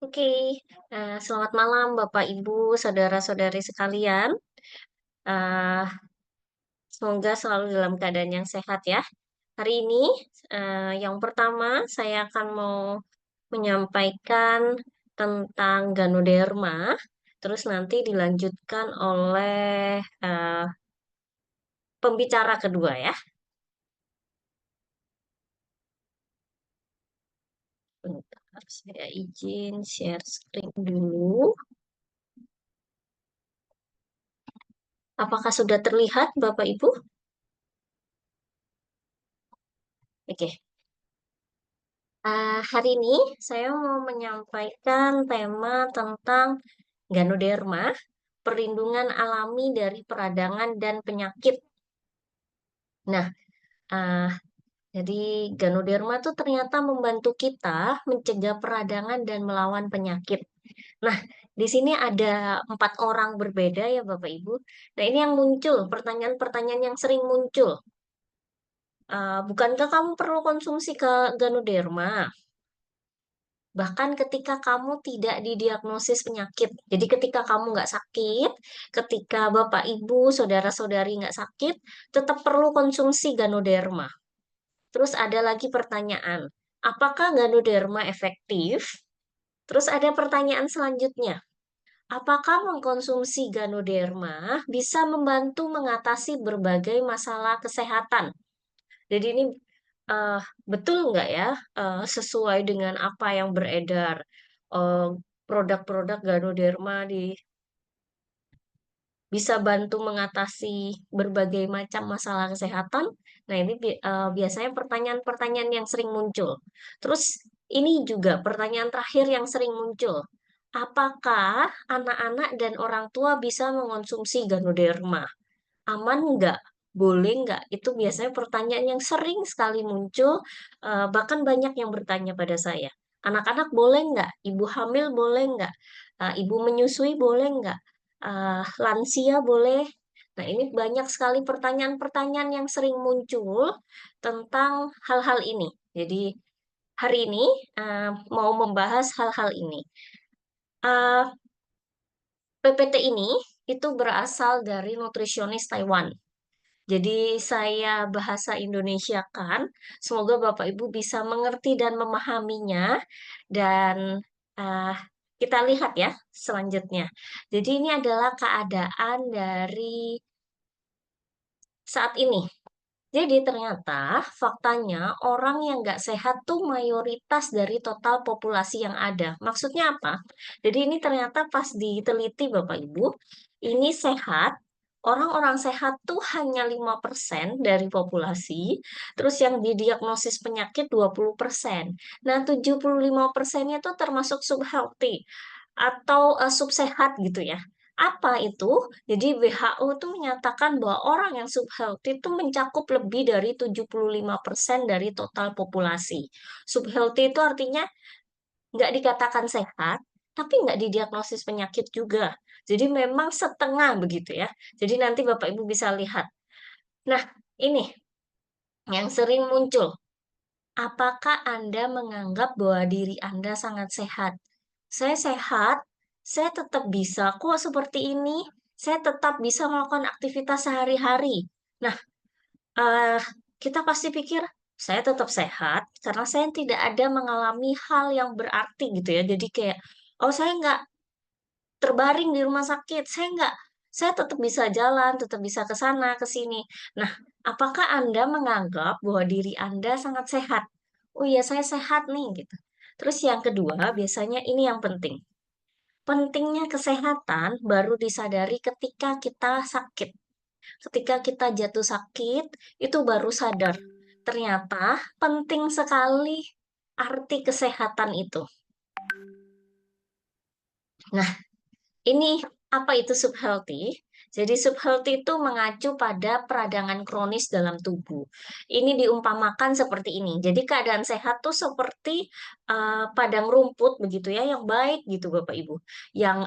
Oke, selamat malam Bapak Ibu, saudara-saudari sekalian. Eh, Semoga selalu dalam keadaan yang sehat ya. Hari ini, yang pertama saya akan mau menyampaikan tentang Ganoderma, terus nanti dilanjutkan oleh pembicara kedua ya. Bentar, saya izin share screen dulu. Apakah sudah terlihat Bapak Ibu? Oke. Hari ini saya mau menyampaikan tema tentang Ganoderma, perlindungan alami dari peradangan dan penyakit. Nah, ah, jadi Ganoderma tuh ternyata membantu kita mencegah peradangan dan melawan penyakit. Nah, di sini ada 4 orang berbeda ya Bapak Ibu. Nah, ini yang muncul, pertanyaan-pertanyaan yang sering muncul. Bukankah kamu perlu konsumsi ke Ganoderma? Bahkan ketika kamu tidak didiagnosis penyakit. Jadi ketika kamu nggak sakit, ketika Bapak, Ibu, Saudara-saudari nggak sakit, tetap perlu konsumsi Ganoderma. Terus ada lagi pertanyaan, apakah Ganoderma efektif? Terus ada pertanyaan selanjutnya, Apakah mengkonsumsi Ganoderma bisa membantu mengatasi berbagai masalah kesehatan? Jadi ini eh, betul nggak ya, sesuai dengan apa yang beredar, eh, produk-produk Ganoderma bisa bantu mengatasi berbagai macam masalah kesehatan? Nah, ini biasanya pertanyaan-pertanyaan yang sering muncul. Terus ini juga pertanyaan terakhir yang sering muncul. Apakah anak-anak dan orang tua bisa mengonsumsi Ganoderma? Aman nggak? Boleh nggak? Itu biasanya pertanyaan yang sering sekali muncul, bahkan banyak yang bertanya pada saya. Anak-anak boleh nggak? Ibu hamil boleh nggak? Ibu menyusui boleh nggak? Lansia boleh? Nah, ini banyak sekali pertanyaan-pertanyaan yang sering muncul tentang hal-hal ini. Jadi, hari ini mau membahas hal-hal ini. Eh, PPT ini itu berasal dari nutrisionis Taiwan. Jadi saya bahasa Indonesia kan, semoga Bapak Ibu bisa mengerti dan memahaminya. Dan uh, kita lihat ya selanjutnya. Jadi ini adalah keadaan dari saat ini. Jadi ternyata faktanya orang yang nggak sehat tuh mayoritas dari total populasi yang ada. Maksudnya apa? Jadi ini ternyata pas diteliti Bapak Ibu, ini sehat, orang-orang sehat tuh hanya 5% dari populasi, terus yang didiagnosis penyakit 20%. Nah, 75%-nya tuh termasuk subhealthy atau subsehat gitu ya. Apa itu? Jadi WHO itu menyatakan bahwa orang yang subhealthy itu mencakup lebih dari 75% dari total populasi. Subhealthy itu artinya nggak dikatakan sehat, tapi nggak didiagnosis penyakit juga. Jadi memang setengah begitu ya. Jadi nanti Bapak Ibu bisa lihat. Nah, ini yang sering muncul. Apakah Anda menganggap bahwa diri Anda sangat sehat? Saya sehat, saya tetap bisa kok seperti ini. Saya tetap bisa melakukan aktivitas sehari-hari. Nah, eh, kita pasti pikir, saya tetap sehat karena saya tidak ada mengalami hal yang berarti gitu ya. Jadi kayak, oh saya nggak terbaring di rumah sakit, saya tetap bisa jalan, tetap bisa ke sana, ke sini. Nah, apakah Anda menganggap bahwa diri Anda sangat sehat? Oh iya, saya sehat nih, gitu. Terus yang kedua, biasanya ini yang penting. Pentingnya kesehatan baru disadari ketika kita sakit. Ketika kita jatuh sakit, itu baru sadar. Ternyata penting sekali arti kesehatan itu. Nah, ini apa itu subhealthy? Jadi subhealthy itu mengacu pada peradangan kronis dalam tubuh. Ini diumpamakan seperti ini. Jadi keadaan sehat tuh seperti padang rumput begitu ya, yang baik gitu Bapak Ibu, yang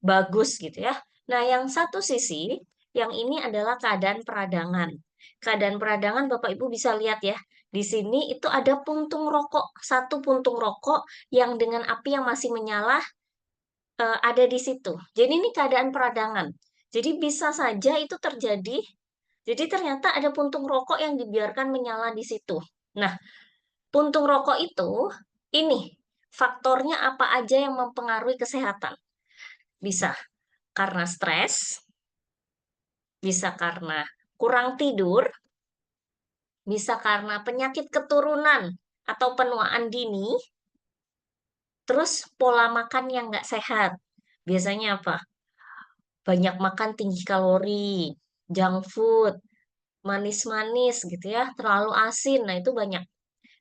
bagus gitu ya. Nah, yang satu sisi, yang ini adalah keadaan peradangan. Keadaan peradangan Bapak Ibu bisa lihat ya. Di sini itu ada puntung rokok, satu puntung rokok yang dengan api yang masih menyala ada di situ. Jadi ini keadaan peradangan. Jadi bisa saja itu terjadi. Jadi ternyata ada puntung rokok yang dibiarkan menyala di situ. Nah, puntung rokok itu ini faktornya apa aja yang mempengaruhi kesehatan? Bisa karena stres, bisa karena kurang tidur, bisa karena penyakit keturunan atau penuaan dini, terus pola makan yang nggak sehat. Biasanya apa? Banyak makan tinggi kalori, junk food, manis-manis gitu ya, terlalu asin. Nah, itu banyak.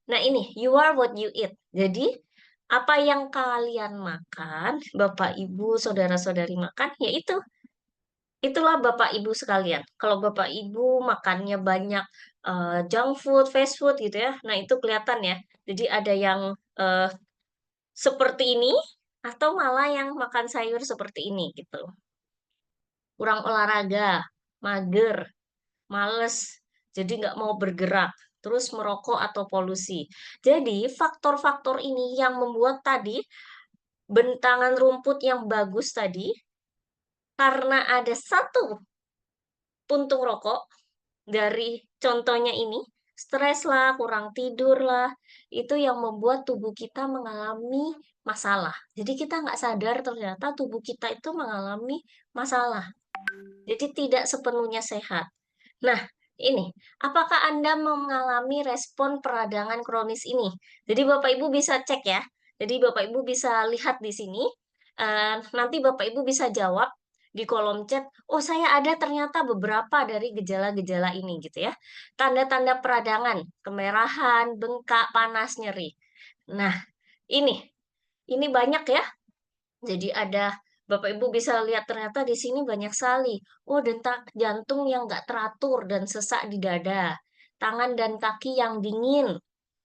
Nah, ini you are what you eat. Jadi, apa yang kalian makan, Bapak, Ibu, saudara-saudari makan, ya itu. Itulah Bapak Ibu sekalian. Kalau Bapak Ibu makannya banyak junk food, fast food gitu ya. Nah, itu kelihatan ya. Jadi ada yang eh, seperti ini atau malah yang makan sayur seperti ini gitu. Kurang olahraga, mager, males, jadi nggak mau bergerak, terus merokok atau polusi. Jadi faktor-faktor ini yang membuat tadi bentangan rumput yang bagus tadi, karena ada satu puntung rokok dari contohnya ini, stres lah, kurang tidur lah, itu yang membuat tubuh kita mengalami masalah. Jadi kita nggak sadar ternyata tubuh kita itu mengalami masalah. Jadi tidak sepenuhnya sehat. Nah, ini, apakah Anda mengalami respon peradangan kronis ini? Jadi Bapak Ibu bisa cek ya. Jadi Bapak Ibu bisa lihat di sini. Nanti Bapak Ibu bisa jawab di kolom chat. Oh, saya ada ternyata beberapa dari gejala-gejala ini gitu ya. Tanda-tanda peradangan, kemerahan, bengkak, panas, nyeri. Nah, ini, ini banyak ya. Jadi ada Bapak Ibu bisa lihat ternyata di sini banyak sekali. Oh, detak jantung yang nggak teratur dan sesak di dada. Tangan dan kaki yang dingin.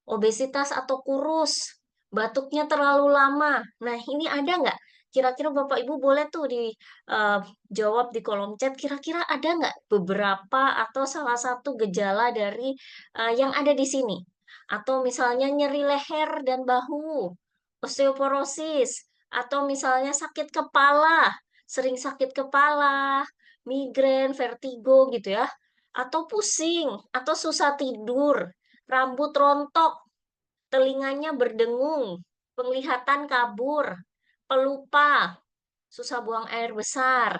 Obesitas atau kurus. Batuknya terlalu lama. Nah, ini ada nggak? Kira-kira Bapak Ibu boleh tuh dijawab di kolom chat. Kira-kira ada nggak beberapa atau salah satu gejala dari yang ada di sini? Atau misalnya nyeri leher dan bahu, osteoporosis, atau misalnya sakit kepala, sering sakit kepala, migrain, vertigo gitu ya, atau pusing, atau susah tidur, rambut rontok, telinganya berdengung, penglihatan kabur, pelupa, susah buang air besar,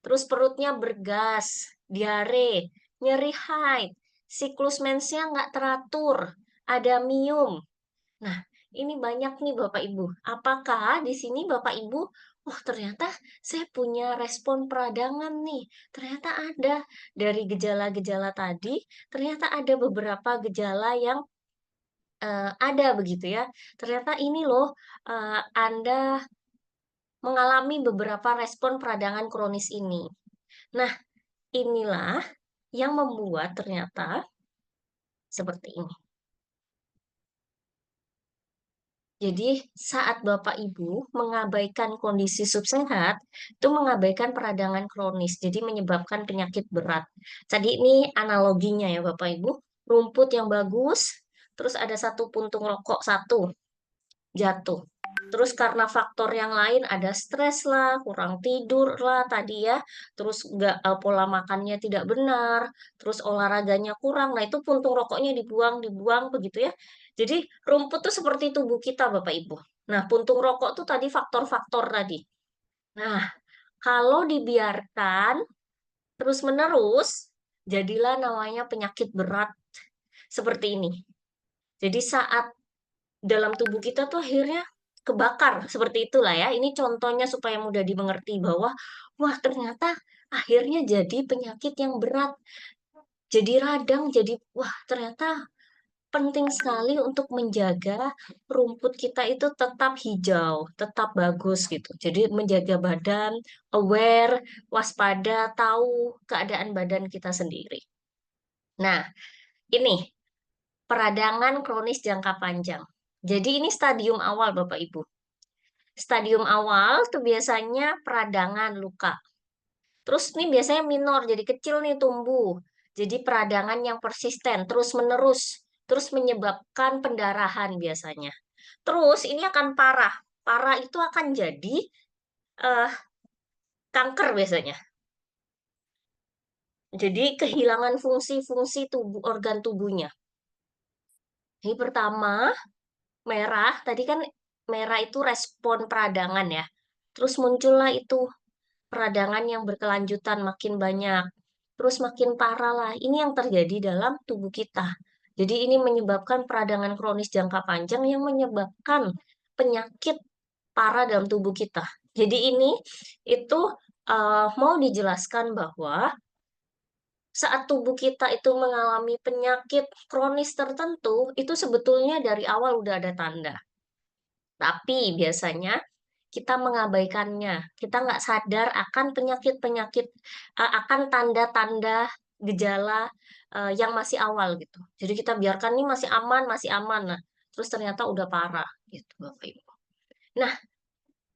terus perutnya bergas, diare, nyeri haid, siklus mensnya nggak teratur, ada miom. Nah, ini banyak nih Bapak Ibu. Apakah di sini Bapak Ibu, oh ternyata saya punya respon peradangan nih. Ternyata ada dari gejala-gejala tadi, ternyata ada beberapa gejala yang ada begitu ya. Ternyata ini loh, Anda mengalami beberapa respon peradangan kronis ini. Nah, inilah yang membuat ternyata seperti ini. Jadi, saat Bapak Ibu mengabaikan kondisi subsehat, itu mengabaikan peradangan kronis, jadi menyebabkan penyakit berat. Tadi ini analoginya ya Bapak Ibu, rumput yang bagus, terus ada satu puntung rokok satu jatuh. Terus karena faktor yang lain ada stres lah, kurang tidur lah tadi ya, terus nggak pola makannya tidak benar, terus olahraganya kurang. Nah itu puntung rokoknya dibuang, dibuang begitu ya. Jadi rumput tuh seperti tubuh kita Bapak Ibu. Nah puntung rokok tuh tadi faktor-faktor tadi. Nah kalau dibiarkan terus-menerus, jadilah namanya penyakit berat seperti ini. Jadi saat dalam tubuh kita tuh akhirnya kebakar seperti itulah ya. Ini contohnya supaya mudah dimengerti bahwa wah ternyata akhirnya jadi penyakit yang berat, jadi radang, jadi wah ternyata penting sekali untuk menjaga rumput kita itu tetap hijau, tetap bagus gitu. Jadi menjaga badan, aware, waspada, tahu keadaan badan kita sendiri. Nah, ini peradangan kronis jangka panjang. Jadi ini stadium awal Bapak Ibu. Stadium awal tuh biasanya peradangan luka. Terus ini biasanya minor, jadi kecil nih tumbuh. Jadi peradangan yang persisten, terus-menerus. Terus menyebabkan pendarahan biasanya. Terus ini akan parah. Parah itu akan jadi eh, kanker biasanya. Jadi kehilangan fungsi-fungsi tubuh organ tubuhnya. Ini pertama, merah. Tadi kan merah itu respon peradangan ya. Terus muncullah itu peradangan yang berkelanjutan makin banyak, terus makin parah lah. Ini yang terjadi dalam tubuh kita. Jadi ini menyebabkan peradangan kronis jangka panjang yang menyebabkan penyakit parah dalam tubuh kita. Jadi ini itu mau dijelaskan bahwa saat tubuh kita itu mengalami penyakit kronis tertentu, itu sebetulnya dari awal udah ada tanda. Tapi biasanya kita mengabaikannya. Kita nggak sadar akan penyakit-penyakit, akan tanda-tanda gejala yang masih awal gitu. Jadi kita biarkan ini masih aman, masih aman. Nah, terus ternyata udah parah gitu, Bapak Ibu. Nah,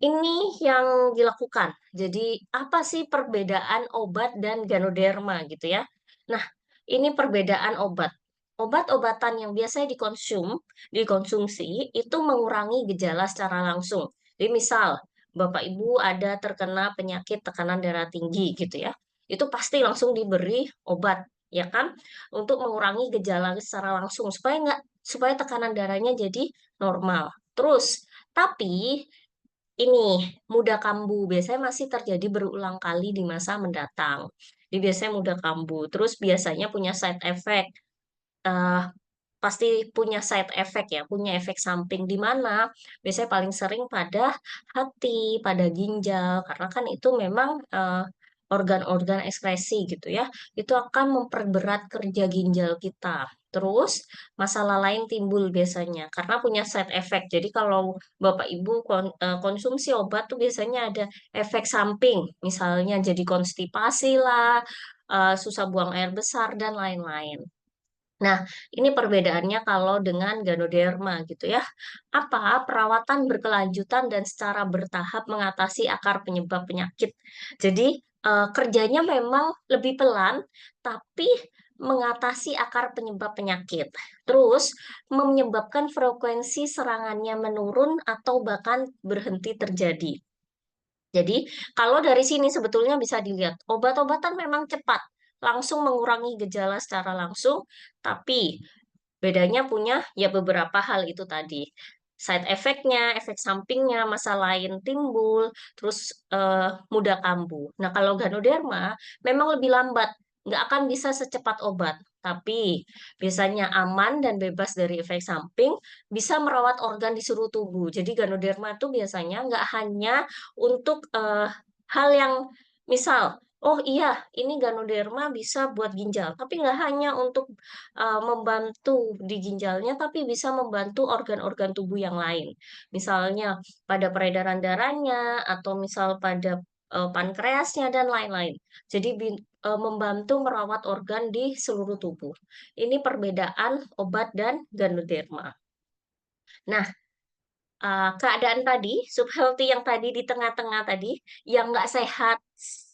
ini yang dilakukan. Jadi apa sih perbedaan obat dan Ganoderma gitu ya? Nah, ini perbedaan obat. Obat-obatan yang biasanya dikonsumsi itu mengurangi gejala secara langsung. Jadi misal Bapak Ibu ada terkena penyakit tekanan darah tinggi gitu ya. Itu pasti langsung diberi obat ya kan untuk mengurangi gejala secara langsung supaya tekanan darahnya jadi normal. Terus Tapi ini mudah kambuh biasanya masih terjadi berulang kali di masa mendatang. Jadi biasanya mudah kambuh. Terus biasanya punya side effect. eh, Pasti punya side effect ya, punya efek samping di mana biasanya paling sering pada hati, pada ginjal, karena kan itu memang organ-organ ekskresi gitu ya, itu akan memperberat kerja ginjal kita. Terus masalah lain timbul biasanya karena punya side effect. Jadi kalau Bapak Ibu konsumsi obat tuh biasanya ada efek samping, misalnya jadi konstipasi lah, susah buang air besar dan lain-lain. Nah, ini perbedaannya kalau dengan Ganoderma gitu ya. Apa perawatan berkelanjutan dan secara bertahap mengatasi akar penyebab penyakit. Jadi, kerjanya memang lebih pelan, tapi mengatasi akar penyebab penyakit. Terus, menyebabkan frekuensi serangannya menurun atau bahkan berhenti terjadi. Jadi, kalau dari sini sebetulnya bisa dilihat, obat-obatan memang cepat, langsung mengurangi gejala secara langsung, tapi bedanya punya ya beberapa hal itu tadi. Side effect-nya, efek sampingnya, masa lain timbul, terus mudah kambuh. Nah, kalau Ganoderma memang lebih lambat, nggak akan bisa secepat obat. Tapi biasanya aman dan bebas dari efek samping, bisa merawat organ di seluruh tubuh. Jadi Ganoderma itu biasanya nggak hanya untuk hal yang misal, oh iya, ini Ganoderma bisa buat ginjal, tapi nggak hanya untuk membantu di ginjalnya, tapi bisa membantu organ-organ tubuh yang lain. Misalnya pada peredaran darahnya, atau misal pada pankreasnya, dan lain-lain. Jadi membantu merawat organ di seluruh tubuh. Ini perbedaan obat dan Ganoderma. Nah, keadaan tadi, subhealthy yang tadi di tengah-tengah tadi, yang nggak sehat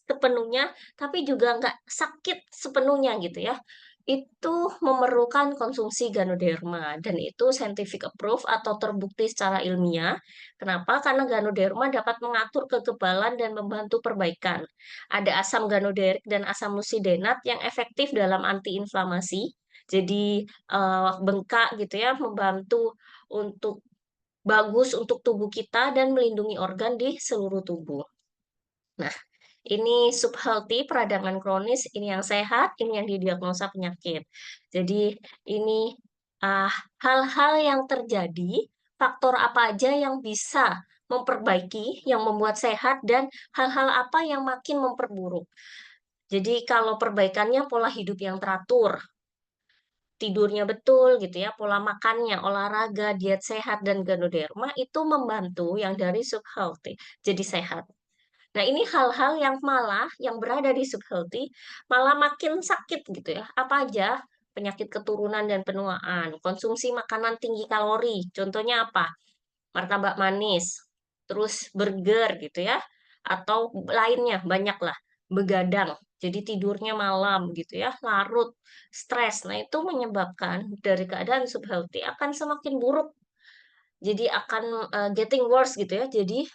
sepenuhnya, tapi juga nggak sakit sepenuhnya gitu ya, itu memerlukan konsumsi Ganoderma. Dan itu scientific approve atau terbukti secara ilmiah. Kenapa? Karena Ganoderma dapat mengatur kekebalan dan membantu perbaikan. Ada asam ganoderik dan asam nusidenat yang efektif dalam antiinflamasi. Jadi bengkak gitu ya, membantu untuk bagus untuk tubuh kita dan melindungi organ di seluruh tubuh. Nah, ini subhealthy, peradangan kronis, ini yang sehat, ini yang didiagnosa penyakit. Jadi, ini ah, hal-hal yang terjadi, faktor apa aja yang bisa memperbaiki, yang membuat sehat, dan hal-hal apa yang makin memperburuk. Jadi, kalau perbaikannya pola hidup yang teratur, tidurnya betul gitu ya, pola makannya, olahraga, diet sehat, dan Ganoderma itu membantu yang dari subhealthy jadi sehat. Nah, ini hal-hal yang malah yang berada di subhealthy malah makin sakit gitu ya. Apa aja? Penyakit keturunan dan penuaan, konsumsi makanan tinggi kalori. Contohnya apa? Martabak manis, terus burger gitu ya, atau lainnya banyak lah, begadang, jadi tidurnya malam gitu ya, larut, stres. Nah, itu menyebabkan dari keadaan subhealthy akan semakin buruk, jadi akan getting worse gitu ya, jadi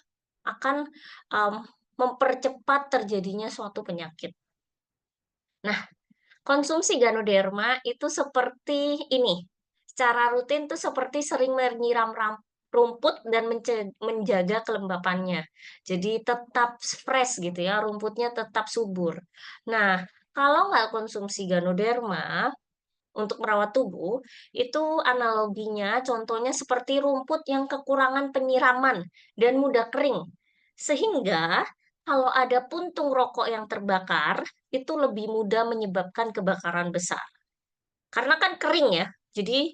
akan um, mempercepat terjadinya suatu penyakit. Nah, konsumsi Ganoderma itu seperti ini. Secara rutin tuh seperti sering menyiram rumput dan menjaga kelembapannya. Jadi tetap fresh gitu ya, rumputnya tetap subur. Nah, kalau nggak konsumsi Ganoderma untuk merawat tubuh, itu analoginya contohnya seperti rumput yang kekurangan penyiraman dan mudah kering. Sehingga kalau ada puntung rokok yang terbakar, itu lebih mudah menyebabkan kebakaran besar. Karena kan kering ya, jadi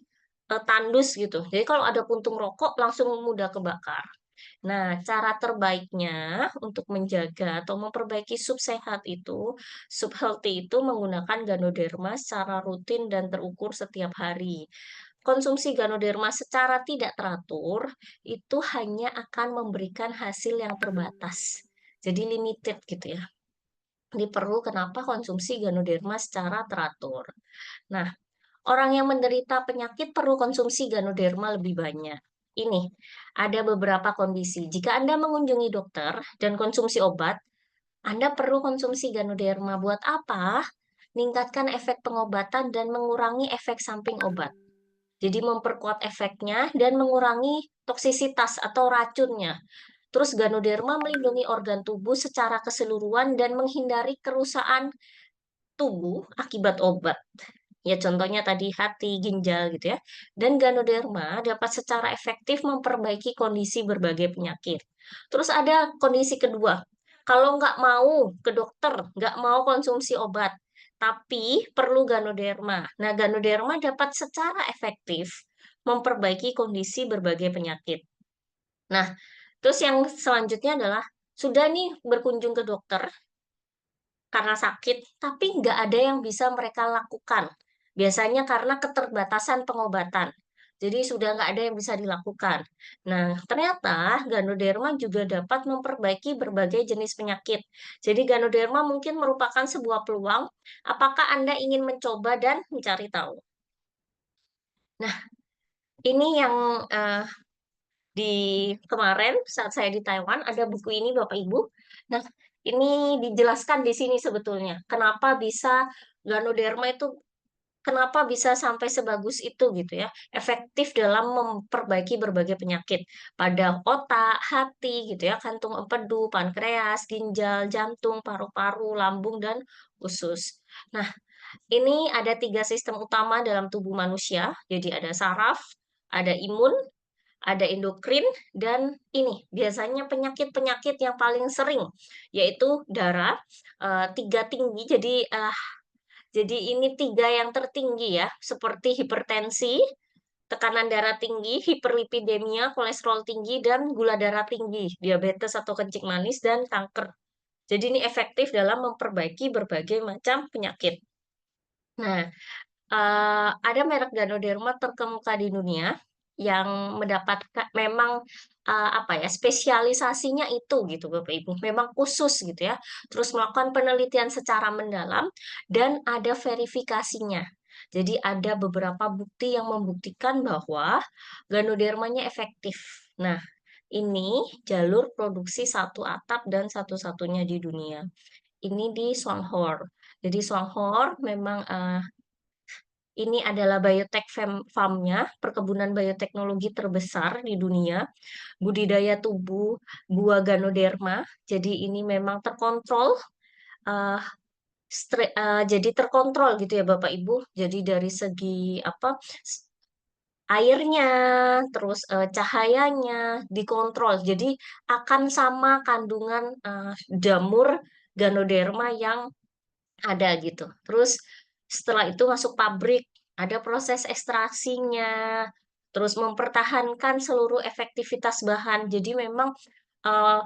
tandus gitu. Jadi kalau ada puntung rokok langsung mudah kebakar. Nah, cara terbaiknya untuk menjaga atau memperbaiki sub sehat itu, sub healthy itu menggunakan Ganoderma secara rutin dan terukur setiap hari. Konsumsi Ganoderma secara tidak teratur itu hanya akan memberikan hasil yang terbatas. Jadi limited gitu ya. Ini perlu kenapa konsumsi Ganoderma secara teratur. Nah, orang yang menderita penyakit perlu konsumsi Ganoderma lebih banyak. Ini ada beberapa kondisi. Jika Anda mengunjungi dokter dan konsumsi obat, Anda perlu konsumsi Ganoderma. Buat apa? Meningkatkan efek pengobatan dan mengurangi efek samping obat. Jadi memperkuat efeknya dan mengurangi toksisitas atau racunnya. Terus Ganoderma melindungi organ tubuh secara keseluruhan dan menghindari kerusakan tubuh akibat obat. Ya contohnya tadi hati, ginjal gitu ya. Dan Ganoderma dapat secara efektif memperbaiki kondisi berbagai penyakit. Terus ada kondisi kedua. Kalau nggak mau ke dokter, nggak mau konsumsi obat, tapi perlu Ganoderma. Nah, Ganoderma dapat secara efektif memperbaiki kondisi berbagai penyakit. Nah, terus yang selanjutnya adalah sudah nih berkunjung ke dokter karena sakit, tapi nggak ada yang bisa mereka lakukan. Biasanya karena keterbatasan pengobatan. Jadi sudah nggak ada yang bisa dilakukan. Nah, ternyata Ganoderma juga dapat memperbaiki berbagai jenis penyakit. Jadi Ganoderma mungkin merupakan sebuah peluang. Apakah Anda ingin mencoba dan mencari tahu? Nah, ini yang di kemarin saat saya di Taiwan ada buku ini Bapak Ibu. Nah, ini dijelaskan di sini sebetulnya kenapa bisa Ganoderma itu kenapa bisa sampai sebagus itu gitu ya. Efektif dalam memperbaiki berbagai penyakit pada otak, hati gitu ya, kantung empedu, pankreas, ginjal, jantung, paru-paru, lambung dan usus. Nah, ini ada tiga sistem utama dalam tubuh manusia. Jadi ada saraf, ada imun, ada endokrin, dan ini biasanya penyakit-penyakit yang paling sering yaitu darah tiga tinggi. Jadi ini tiga yang tertinggi ya, seperti hipertensi, tekanan darah tinggi, hiperlipidemia, kolesterol tinggi, dan gula darah tinggi, diabetes atau kencing manis, dan kanker. Jadi ini efektif dalam memperbaiki berbagai macam penyakit. Nah, ada merek Ganoderma terkemuka di dunia yang mendapatkan memang apa ya spesialisasinya itu gitu Bapak Ibu, memang khusus gitu ya. Terus melakukan penelitian secara mendalam dan ada verifikasinya. Jadi ada beberapa bukti yang membuktikan bahwa Ganodermanya efektif. Nah, ini jalur produksi satu atap dan satu-satunya di dunia. Ini di Songhor. Jadi Songhor memang ini adalah farmnya, perkebunan bioteknologi terbesar di dunia, budidaya tubuh buah Ganoderma. Jadi ini memang terkontrol, eh, jadi terkontrol gitu ya Bapak Ibu. Jadi dari segi apa airnya, terus cahayanya dikontrol. Jadi akan sama kandungan jamur Ganoderma yang ada gitu. Terus setelah itu masuk pabrik, ada proses ekstraksinya, terus mempertahankan seluruh efektivitas bahan. Jadi memang eh,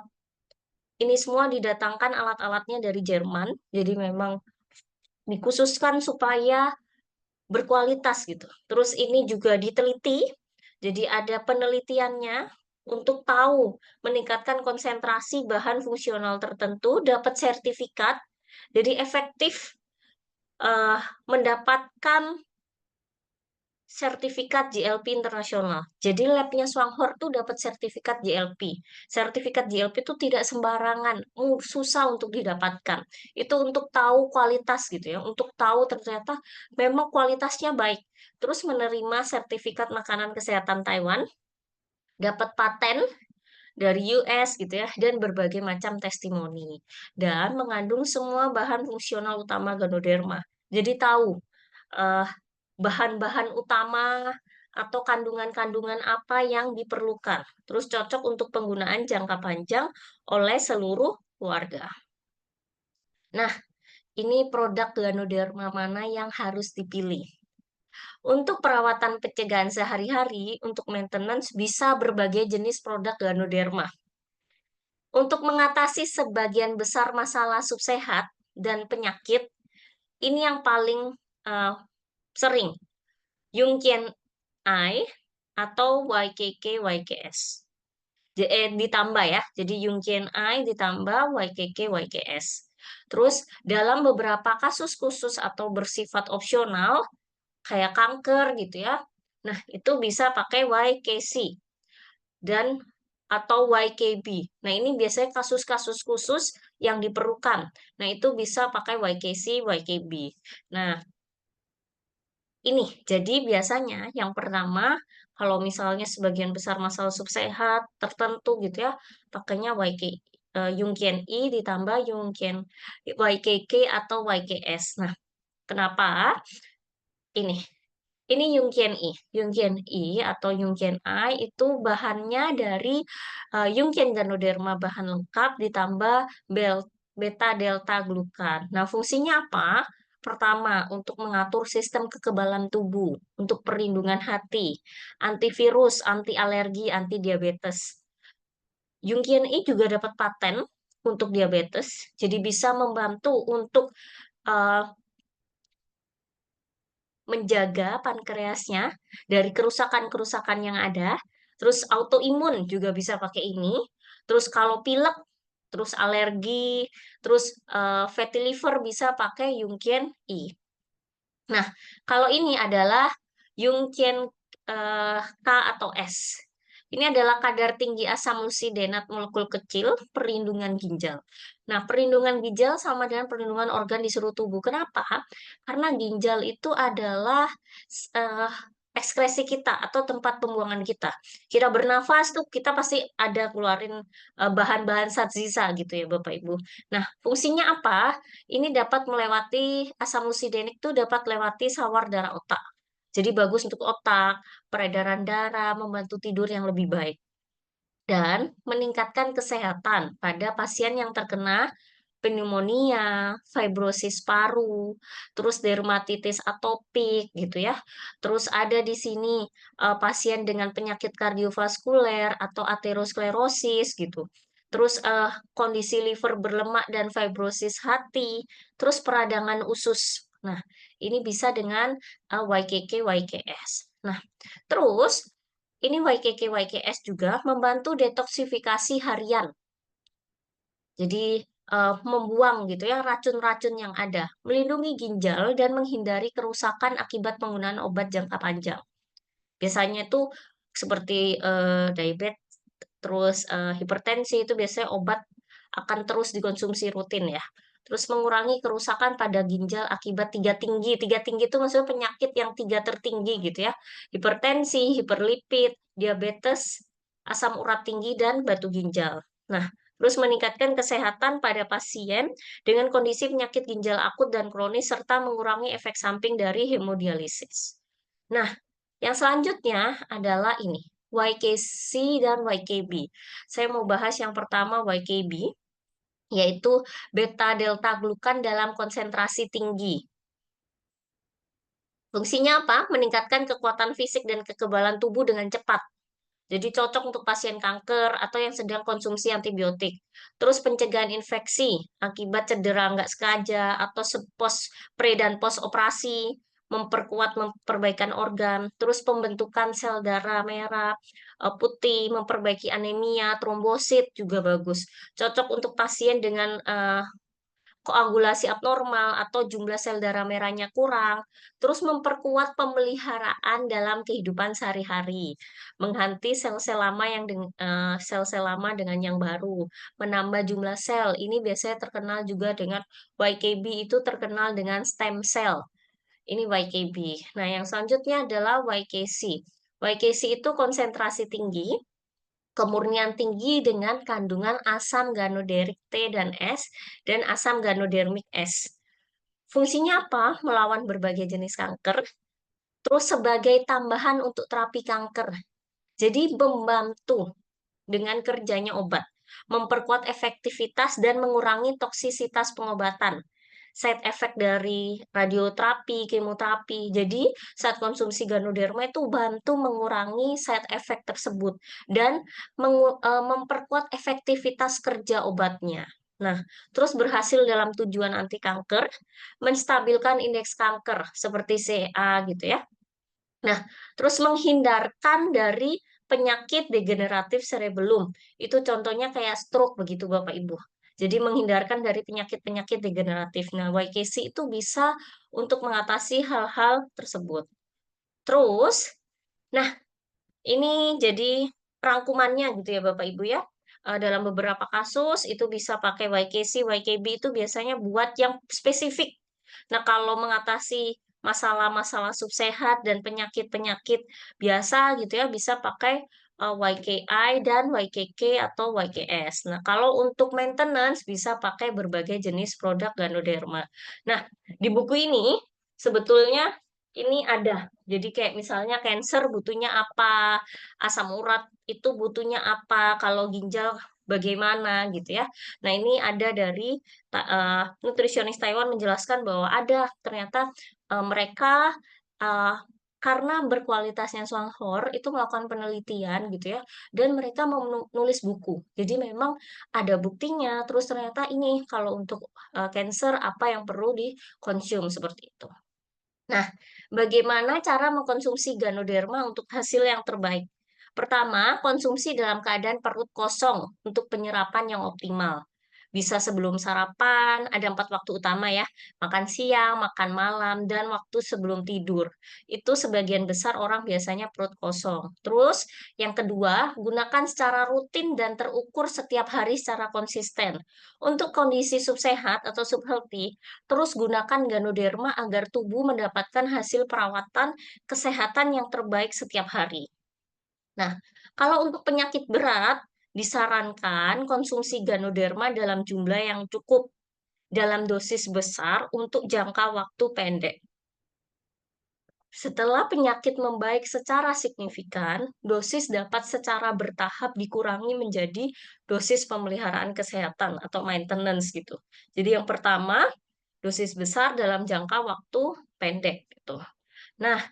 ini semua didatangkan alat-alatnya dari Jerman. Jadi memang dikhususkan supaya berkualitas gitu. Terus ini juga diteliti, jadi ada penelitiannya untuk tahu meningkatkan konsentrasi bahan fungsional tertentu, dapat sertifikat, jadi efektif eh, mendapatkan sertifikat GLP internasional. Jadi labnya Swanghor tuh dapat sertifikat GLP. Sertifikat GLP itu tidak sembarangan, susah untuk didapatkan. Itu untuk tahu kualitas gitu ya, untuk tahu ternyata memang kualitasnya baik. Terus menerima sertifikat makanan kesehatan Taiwan, dapat paten dari US gitu ya, dan berbagai macam testimoni. Dan mengandung semua bahan fungsional utama Ganoderma. Jadi tahu eh, bahan-bahan utama atau kandungan-kandungan apa yang diperlukan. Terus cocok untuk penggunaan jangka panjang oleh seluruh keluarga. Nah, ini produk Ganoderma mana yang harus dipilih? Untuk perawatan pencegahan sehari-hari, untuk maintenance bisa berbagai jenis produk Ganoderma. Untuk mengatasi sebagian besar masalah subsehat dan penyakit, ini yang paling eh, sering. Yungkian I atau YKK-YKS. Ditambah ya, jadi Yungkian I ditambah YKK-YKS. Terus dalam beberapa kasus khusus atau bersifat opsional, kayak kanker gitu ya, nah itu bisa pakai YKC dan atau YKB. Nah ini biasanya kasus-kasus khusus yang diperlukan. Nah itu bisa pakai YKC, YKB. Nah Ini, jadi biasanya yang pertama, kalau misalnya sebagian besar masalah sub sehat tertentu gitu ya, pakainya Yungkien I ditambah Yungkien YKK atau YKS. Nah, kenapa? Ini. Ini Yungkien I. Yungkien I atau Yungkien I itu bahannya dari Yungkien Ganoderma bahan lengkap ditambah beta delta glukan. Nah, fungsinya apa? Pertama, untuk mengatur sistem kekebalan tubuh, untuk perlindungan hati, antivirus, anti alergi, anti diabetes. Yungkien I juga dapat paten untuk diabetes, jadi bisa membantu untuk eh, menjaga pankreasnya dari kerusakan-kerusakan yang ada. Terus autoimun juga bisa pakai ini. Terus kalau pilek, terus alergi, terus fatty liver bisa pakai Yungkien I. Nah, kalau ini adalah Yungkien K atau S. Ini adalah kadar tinggi asam lusidenat molekul kecil perlindungan ginjal. Nah, perlindungan ginjal sama dengan perlindungan organ di seluruh tubuh. Kenapa? Karena ginjal itu adalah eh, ekskresi kita atau tempat pembuangan kita. Kita bernafas tuh kita pasti ada keluarin bahan-bahan zat sisa gitu ya Bapak Ibu. Nah, fungsinya apa? Ini dapat melewati asam lusidenik itu dapat lewati sawar darah otak. Jadi bagus untuk otak, peredaran darah, membantu tidur yang lebih baik dan meningkatkan kesehatan pada pasien yang terkena pneumonia, fibrosis paru, terus dermatitis atopik gitu ya. Terus ada di sini pasien dengan penyakit kardiovaskuler atau aterosklerosis gitu. Terus kondisi liver berlemak dan fibrosis hati, terus peradangan usus. Nah, ini bisa dengan YKK YKS. Nah, terus ini YKK YKS juga membantu detoksifikasi harian. Jadi membuang gitu ya racun-racun yang ada, melindungi ginjal dan menghindari kerusakan akibat penggunaan obat jangka panjang. Biasanya itu seperti diabetes, terus hipertensi itu biasanya obat akan terus dikonsumsi rutin ya. Terus mengurangi kerusakan pada ginjal akibat tiga tinggi. Tiga tinggi itu maksudnya penyakit yang tiga tertinggi gitu ya. Hipertensi, hiperlipid, diabetes, asam urat tinggi, dan batu ginjal. Nah, terus meningkatkan kesehatan pada pasien dengan kondisi penyakit ginjal akut dan kronis serta mengurangi efek samping dari hemodialisis. Nah, yang selanjutnya adalah ini, YKC dan YKB. Saya mau bahas yang pertama YKB, yaitu beta delta glukan dalam konsentrasi tinggi. Fungsinya apa? Meningkatkan kekuatan fisik dan kekebalan tubuh dengan cepat. Jadi cocok untuk pasien kanker atau yang sedang konsumsi antibiotik. Terus pencegahan infeksi akibat cedera nggak sengaja atau pos pre dan pos operasi, memperkuat perbaikan organ, terus pembentukan sel darah merah, putih, memperbaiki anemia, trombosit juga bagus. Cocok untuk pasien dengan koagulasi abnormal atau jumlah sel darah merahnya kurang, terus memperkuat pemeliharaan dalam kehidupan sehari-hari, mengganti sel-sel lama sel-sel lama dengan yang baru, menambah jumlah sel. Ini biasanya terkenal juga dengan YKB itu terkenal dengan stem cell. Ini YKB. Nah, yang selanjutnya adalah YKC. YKC itu konsentrasi tinggi, kemurnian tinggi dengan kandungan asam ganoderik T dan S dan asam ganodermik S. Fungsinya apa? Melawan berbagai jenis kanker, terus sebagai tambahan untuk terapi kanker. Jadi membantu dengan kerjanya obat, memperkuat efektivitas dan mengurangi toksisitas pengobatan. Side effect dari radioterapi, kemoterapi. Jadi, saat konsumsi Ganoderma itu bantu mengurangi side effect tersebut dan memperkuat efektivitas kerja obatnya. Nah, terus berhasil dalam tujuan anti kanker, menstabilkan indeks kanker seperti CA gitu ya. Nah, terus menghindarkan dari penyakit degeneratif cerebellum. Itu contohnya kayak stroke begitu Bapak Ibu. Jadi menghindar dari penyakit-penyakit degeneratif. Nah, YKC itu bisa untuk mengatasi hal-hal tersebut. Terus, nah ini jadi rangkumannya gitu ya Bapak Ibu ya. Dalam beberapa kasus itu bisa pakai YKC, YKB itu biasanya buat yang spesifik. Nah, kalau mengatasi masalah-masalah subsehat dan penyakit-penyakit biasa gitu ya, bisa pakai YKI dan YKK atau YKS. Nah, kalau untuk maintenance bisa pakai berbagai jenis produk Ganoderma. Nah, di buku ini sebetulnya ini ada. Jadi kayak misalnya cancer butuhnya apa, asam urat itu butuhnya apa, kalau ginjal bagaimana gitu ya. Nah, ini ada dari nutrisionis Taiwan menjelaskan bahwa ada ternyata mereka uh, karena berkualitasnya Swanghor itu melakukan penelitian gitu ya, dan mereka mau menulis buku. Jadi memang ada buktinya. Terus ternyata ini kalau untuk cancer apa yang perlu dikonsum seperti itu. Nah, bagaimana cara mengkonsumsi Ganoderma untuk hasil yang terbaik? Pertama, konsumsi dalam keadaan perut kosong untuk penyerapan yang optimal. Bisa sebelum sarapan, ada 4 waktu utama ya, makan siang, makan malam, dan waktu sebelum tidur. Itu sebagian besar orang biasanya perut kosong. Terus, yang kedua, gunakan secara rutin dan terukur setiap hari secara konsisten. Untuk kondisi subsehat atau subhealthy, terus gunakan Ganoderma agar tubuh mendapatkan hasil perawatan kesehatan yang terbaik setiap hari. Nah, kalau untuk penyakit berat, disarankan konsumsi Ganoderma dalam jumlah yang cukup, dalam dosis besar untuk jangka waktu pendek. Setelah penyakit membaik secara signifikan, dosis dapat secara bertahap dikurangi menjadi dosis pemeliharaan kesehatan atau maintenance gitu. Jadi yang pertama, dosis besar dalam jangka waktu pendek gitu. Nah,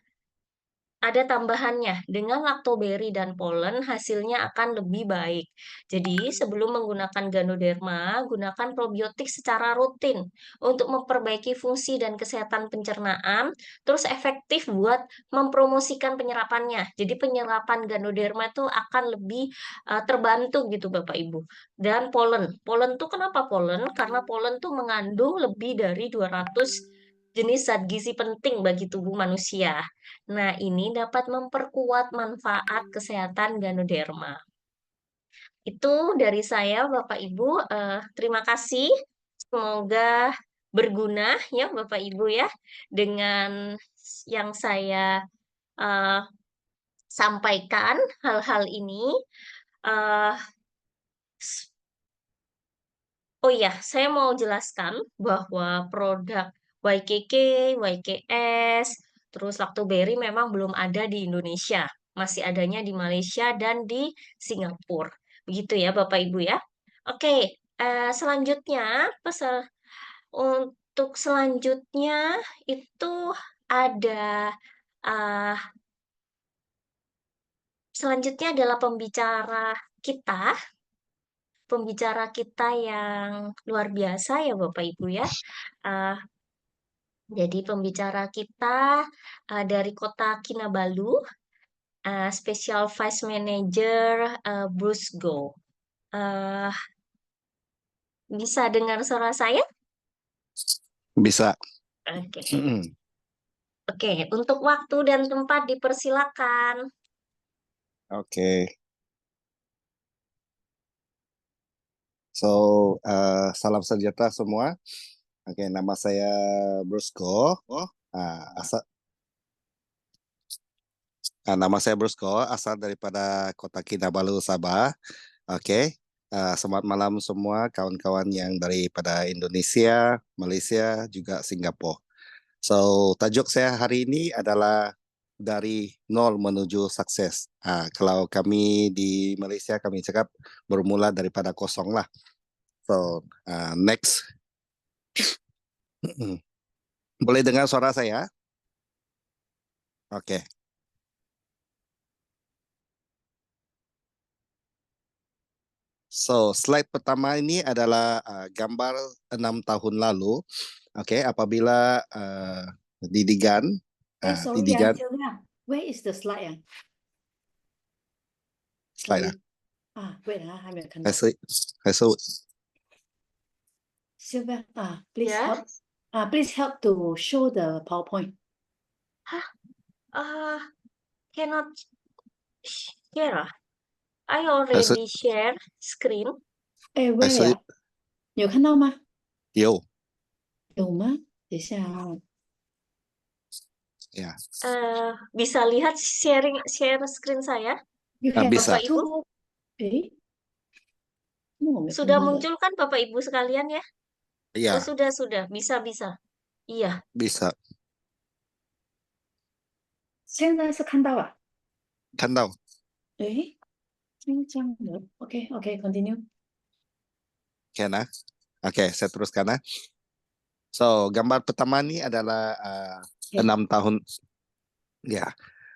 ada tambahannya, dengan lactoberry dan polen hasilnya akan lebih baik. Jadi, sebelum menggunakan Ganoderma, gunakan probiotik secara rutin untuk memperbaiki fungsi dan kesehatan pencernaan, terus efektif buat mempromosikan penyerapannya. Jadi, penyerapan Ganoderma itu akan lebih terbantu gitu Bapak Ibu. Dan polen. Polen tuh kenapa polen? Karena polen tuh mengandung lebih dari 200 jenis zat gizi penting bagi tubuh manusia. Nah, ini dapat memperkuat manfaat kesehatan Ganoderma. Itu dari saya, Bapak Ibu. Terima kasih. Semoga berguna ya, Bapak Ibu ya, dengan yang saya eh, sampaikan hal-hal ini. Eh, Oh iya, saya mau jelaskan bahwa produk YKK, YKS, terus Lactoberry memang belum ada di Indonesia. Masih adanya di Malaysia dan di Singapura. Begitu ya, Bapak Ibu ya. Oke, selanjutnya untuk selanjutnya itu ada eh, selanjutnya adalah pembicara kita yang luar biasa ya Bapak Ibu ya. Eh, jadi pembicara kita dari kota Kinabalu, Special Vice Manager Bruce Go. Eh, bisa dengar suara saya? Bisa. Oke. Oke, untuk waktu dan tempat dipersilakan. Oke. So, salam sejahtera semua. Oke, nama saya Brusko. Asal nama saya Brusko, asal daripada Kota Kinabalu, Sabah. Oke. Selamat malam semua kawan-kawan yang daripada Indonesia, Malaysia, juga Singapura. So, tajuk saya hari ini adalah dari nol menuju sukses. Kalau kami di Malaysia, kami cakap bermula daripada kosong lah. So, next. Boleh dengar suara saya? Oke. So, slide pertama ini adalah gambar 6 tahun lalu. Oke, apabila Didigan, Sorry, Didigan Sylvia, where is the slide? slide. Wait, 还没有看到。还是 Sylvia, please Ya. help. Please help to show the PowerPoint. Cannot share. I already share screen. where 呀？有看到吗？有。有吗？等一下啊。Ya, Bisa lihat share screen saya, You have bisa. Bapak Ibu? two. Eh? Sudah muncul kan Bapak Ibu sekalian ya? Iya, Sudah. Bisa. Iya. bisa. 现在是看到了。 Kan tahu. 诶，这样的，OK continue。 Oke, nah. Oke, saya teruskan nah. So, gambar pertama ini adalah Ya. 6 tahun. Ya,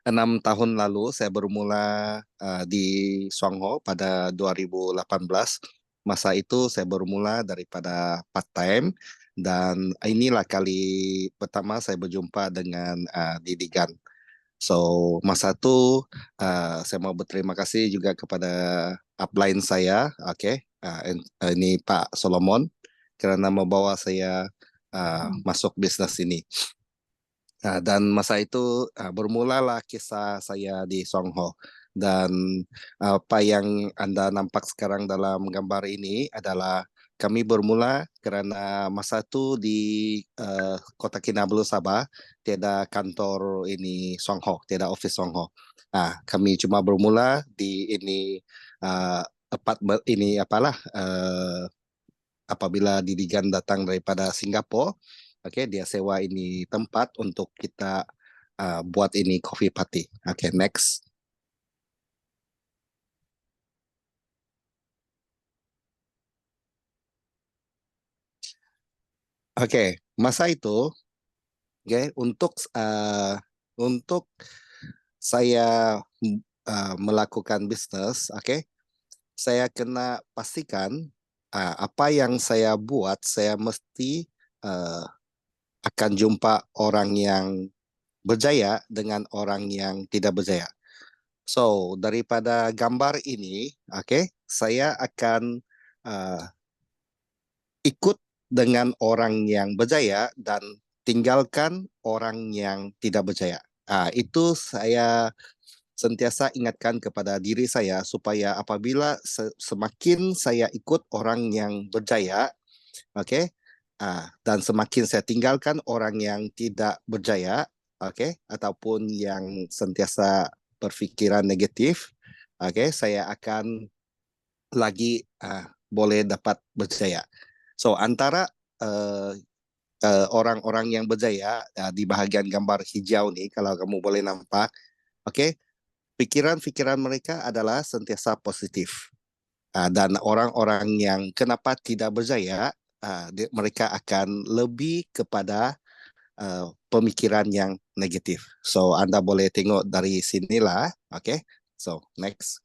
6 tahun lalu saya bermula di Songho pada 2018. Masa itu saya bermula daripada part-time dan inilah kali pertama saya berjumpa dengan Didigan. So, masa itu saya mau berterima kasih juga kepada upline saya, oke, ini Pak Solomon, karena membawa saya masuk bisnis ini. Dan masa itu bermulalah kisah saya di Songho. Dan apa yang Anda nampak sekarang dalam gambar ini adalah kami bermula karena masa itu di Kota Kinabalu, Sabah, tiada kantor ini Songho, tiada office Songho. Kami cuma bermula di ini ini apalah apabila Didigan datang daripada Singapura, oke, dia sewa ini tempat untuk kita buat ini coffee party. Oke, next. Oke, masa itu, oke, untuk saya melakukan bisnis, oke, saya kena pastikan apa yang saya buat, saya mesti akan jumpa orang yang berjaya dengan orang yang tidak berjaya. So, daripada gambar ini, oke, saya akan ikut dengan orang yang berjaya dan tinggalkan orang yang tidak berjaya. Itu saya sentiasa ingatkan kepada diri saya supaya apabila semakin saya ikut orang yang berjaya, oke, dan semakin saya tinggalkan orang yang tidak berjaya, oke, ataupun yang sentiasa berpikiran negatif, oke, saya akan lagi boleh dapat berjaya. So, antara orang-orang yang berjaya di bahagian gambar hijau nih, kalau kamu boleh nampak, oke, pikiran-pikiran mereka adalah sentiasa positif. Dan orang-orang yang kenapa tidak berjaya, mereka akan lebih kepada pemikiran yang negatif. So, Anda boleh tengok dari sinilah, oke. So, next.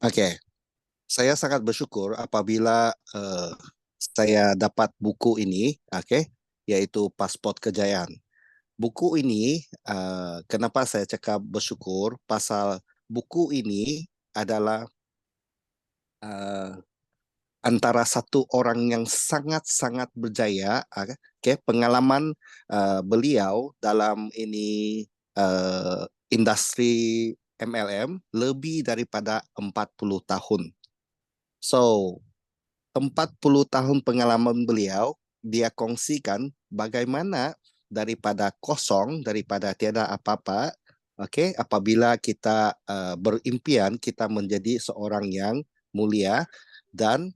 Oke, saya sangat bersyukur apabila saya dapat buku ini, oke, yaitu Pasport Kejayaan. Buku ini, kenapa saya cakap bersyukur? Pasal buku ini adalah antara satu orang yang sangat-sangat berjaya, okay, pengalaman beliau dalam ini industri MLM lebih daripada 40 tahun. So, 40 tahun pengalaman beliau, dia kongsikan bagaimana daripada kosong, daripada tiada apa-apa, okay, apabila kita berimpian, kita menjadi seorang yang mulia dan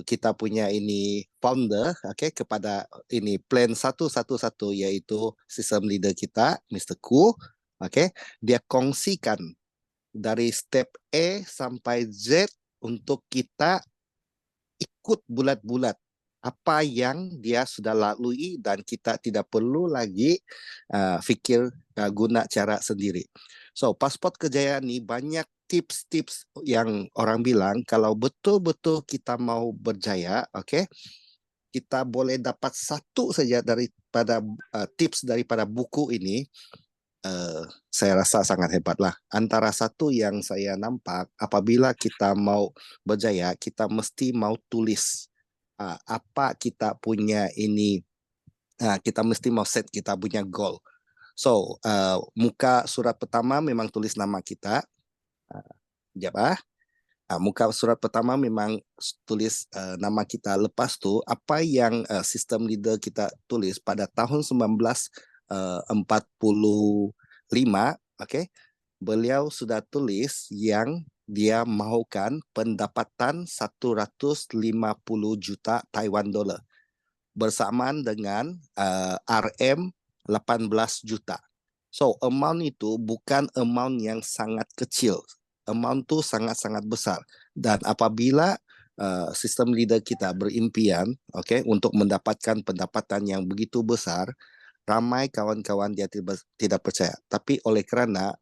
kita punya ini founder, okay, kepada ini plan 111 yaitu sistem leader kita, Mr. Ku, okay, dia kongsikan dari step A sampai Z untuk kita ikut bulat-bulat apa yang dia sudah lalui dan kita tidak perlu lagi fikir guna cara sendiri. So, Pasport Kejayaan ini banyak tips-tips yang orang bilang kalau betul-betul kita mau berjaya, oke, kita boleh dapat satu saja daripada tips daripada buku ini. Saya rasa sangat hebat lah. Antara satu yang saya nampak, apabila kita mau berjaya, kita mesti mau tulis apa kita punya ini. Kita mesti mau set kita punya goal. So, muka surat pertama memang tulis nama kita. Muka surat pertama memang tulis nama kita. Lepas tu apa yang sistem leader kita tulis pada tahun 1945, okay, beliau sudah tulis yang dia mahukan pendapatan 150 juta Taiwan dollar bersamaan dengan RM 18 juta. So amount itu bukan amount yang sangat kecil. Amount tu sangat-sangat besar. Dan apabila sistem leader kita berimpian, okay, untuk mendapatkan pendapatan yang begitu besar, ramai kawan-kawan dia tidak percaya. Tapi oleh kerana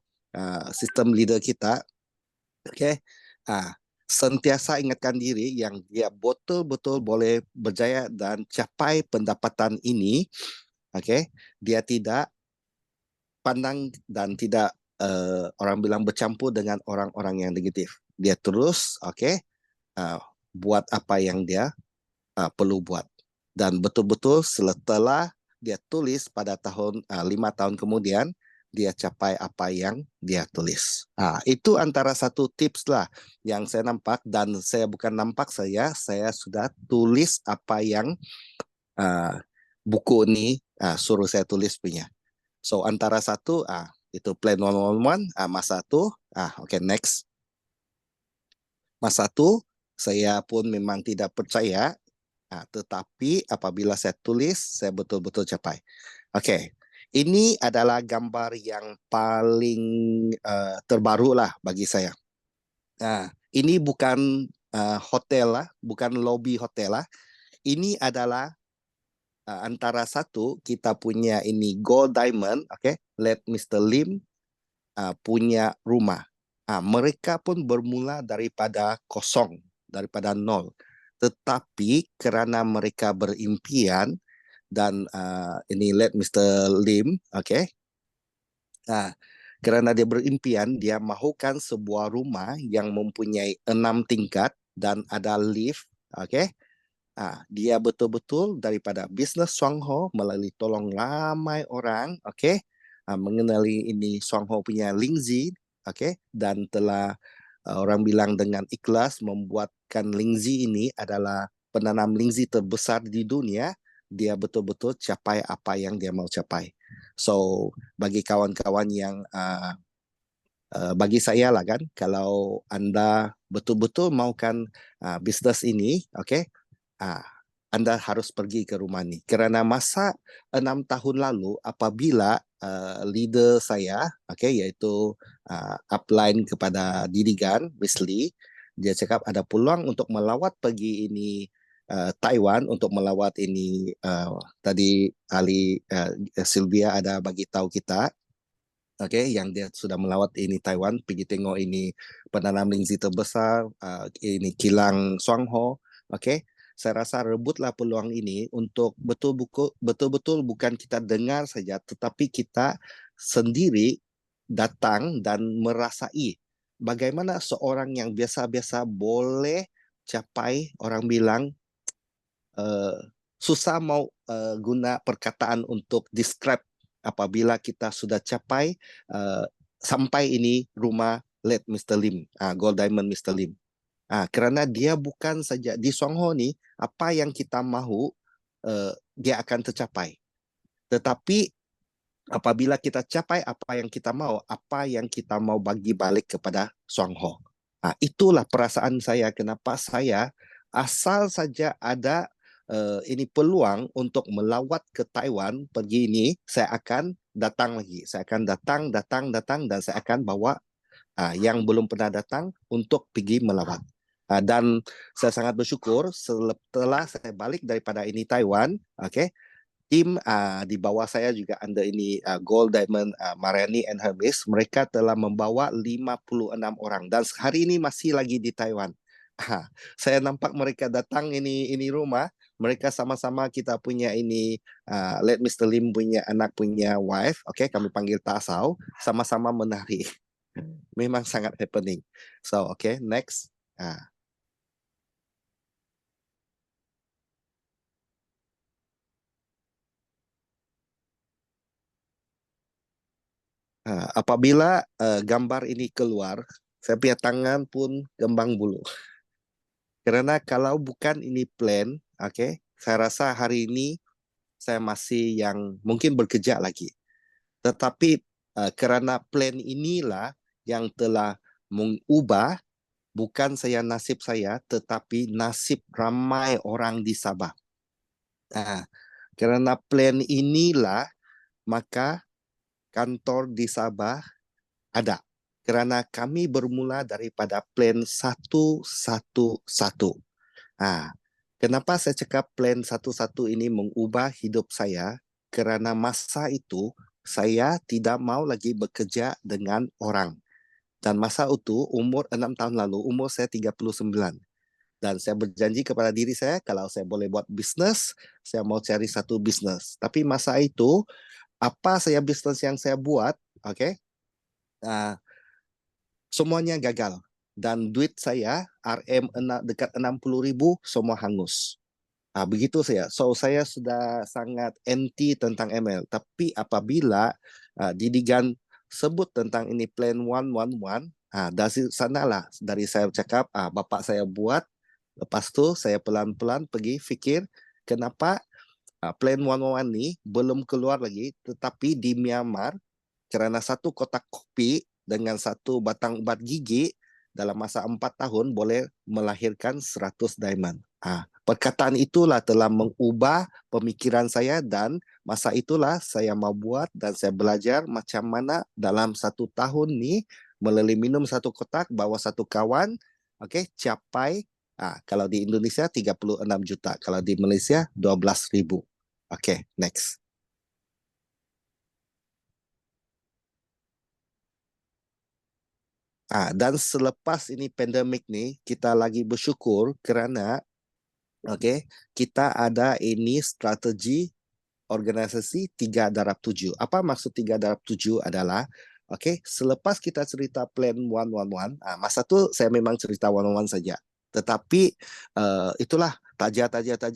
sistem leader kita, okay, sentiasa ingatkan diri yang dia betul-betul boleh berjaya dan capai pendapatan ini, okay, dia tidak pandang dan tidak orang bilang bercampur dengan orang-orang yang negatif. Dia terus, okay, buat apa yang dia perlu buat. Dan betul-betul setelah dia tulis pada tahun 5 tahun kemudian, dia capai apa yang dia tulis. Itu antara satu tips lah yang saya nampak, dan saya bukan nampak, saya sudah tulis apa yang buku ini suruh saya tulis punya. So antara satu itu plan 111, masa satu, okay, next. Masa satu saya pun memang tidak percaya, tetapi apabila saya tulis, saya betul-betul capai. Okay, ini adalah gambar yang paling terbaru lah bagi saya. Ini bukan hotel lah, bukan lobby hotel lah. Ini adalah antara satu kita punya ini Gold Diamond, okay, let Mr. Lim punya rumah. Mereka pun bermula daripada kosong, daripada nol. Tetapi kerana mereka berimpian dan ini let Mr. Lim, okay, kerana dia berimpian, dia mahukan sebuah rumah yang mempunyai 6 tingkat dan ada lift, okay. Dia betul-betul daripada bisnes Shuangho melalui tolong ramai orang, okay, mengenali ini Shuangho punya Lingzi, okay, dan telah orang bilang dengan ikhlas membuatkan Lingzi ini adalah penanam Lingzi terbesar di dunia. Dia betul-betul capai apa yang dia mau capai. So bagi kawan-kawan yang bagi saya lah kan, kalau anda betul-betul maukan bisnes ini, okay, anda harus pergi ke rumah ni. Kerana masa 6 tahun lalu apabila leader saya, okay, iaitu upline kepada Dirigan, Wesley, dia cakap ada peluang untuk melawat pergi ini Taiwan, untuk melawat ini tadi Ali Sylvia ada bagi tahu kita, okay, yang dia sudah melawat ini Taiwan, pergi tengok ini penanam lingzi terbesar, ini kilang Shuangho, okay. Saya rasa rebutlah peluang ini untuk betul-betul bukan kita dengar saja, tetapi kita sendiri datang dan merasai bagaimana seorang yang biasa-biasa boleh capai, orang bilang susah mau guna perkataan untuk describe apabila kita sudah capai sampai ini rumah late Mr. Lim, Gold Diamond Mr. Lim. Kerana dia bukan saja di Shuangho ni, apa yang kita mahu dia akan tercapai. Tetapi apabila kita capai apa yang kita mau, apa yang kita mau bagi balik kepada Shuangho. Itulah perasaan saya kenapa saya asal saja ada ini peluang untuk melawat ke Taiwan pergi ini, saya akan datang lagi. Saya akan datang dan saya akan bawa yang belum pernah datang untuk pergi melawat. Dan saya sangat bersyukur setelah saya balik daripada ini Taiwan, okay, tim di bawah saya juga under ini Gold Diamond Mariani and Hermes, mereka telah membawa 56 orang dan hari ini masih lagi di Taiwan. Saya nampak mereka datang ini rumah, mereka sama-sama kita punya ini let Mr. Lim punya anak punya wife, okay, kami panggil Tasau, sama-sama menari. Memang sangat happening. So okay, next. Apabila gambar ini keluar, Saya punya tangan pun gembang bulu. Karena kalau bukan ini plan, oke, saya rasa hari ini saya masih yang mungkin bekerja lagi. Tetapi kerana plan inilah yang telah mengubah bukan saya nasib saya, tetapi nasib ramai orang di Sabah. Kerana plan inilah maka kantor di Sabah ada. Kerana kami bermula daripada plan 111. Kenapa saya cakap plan 111 ini mengubah hidup saya? Kerana masa itu saya tidak mau lagi bekerja dengan orang. Dan masa itu umur 6 tahun lalu, umur saya 39. Dan saya berjanji kepada diri saya, kalau saya boleh buat bisnes, saya mau cari satu bisnes. Tapi masa itu, apa saya bisnes yang saya buat, okay, semuanya gagal. Dan duit saya, RM dekat 60,000, semua hangus. Begitu saya. So, saya sudah sangat anti tentang ML. Tapi apabila Didigan sebut tentang ini plan 111, dari sanalah, dari saya cakap, bapak saya buat. Lepas tu saya pelan-pelan pergi fikir kenapa plan 111 ni belum keluar lagi, tetapi di Myanmar kerana satu kotak kopi dengan satu batang ubat gigi dalam masa 4 tahun boleh melahirkan 100 diamond. Perkataan itulah telah mengubah pemikiran saya dan masa itulah saya mau buat dan saya belajar macam mana dalam 1 tahun ni melalui minum satu kotak bawa satu kawan, capai kalau di Indonesia 36 juta, kalau di Malaysia 12,000. Next. Dan selepas ini pandemik ni, kita lagi bersyukur kerana kita ada ini strategi organisasi 3/7. Apa maksud 3/7 adalah, selepas kita cerita plan 111, masa tu saya memang cerita 111 saja. Tetapi itulah taja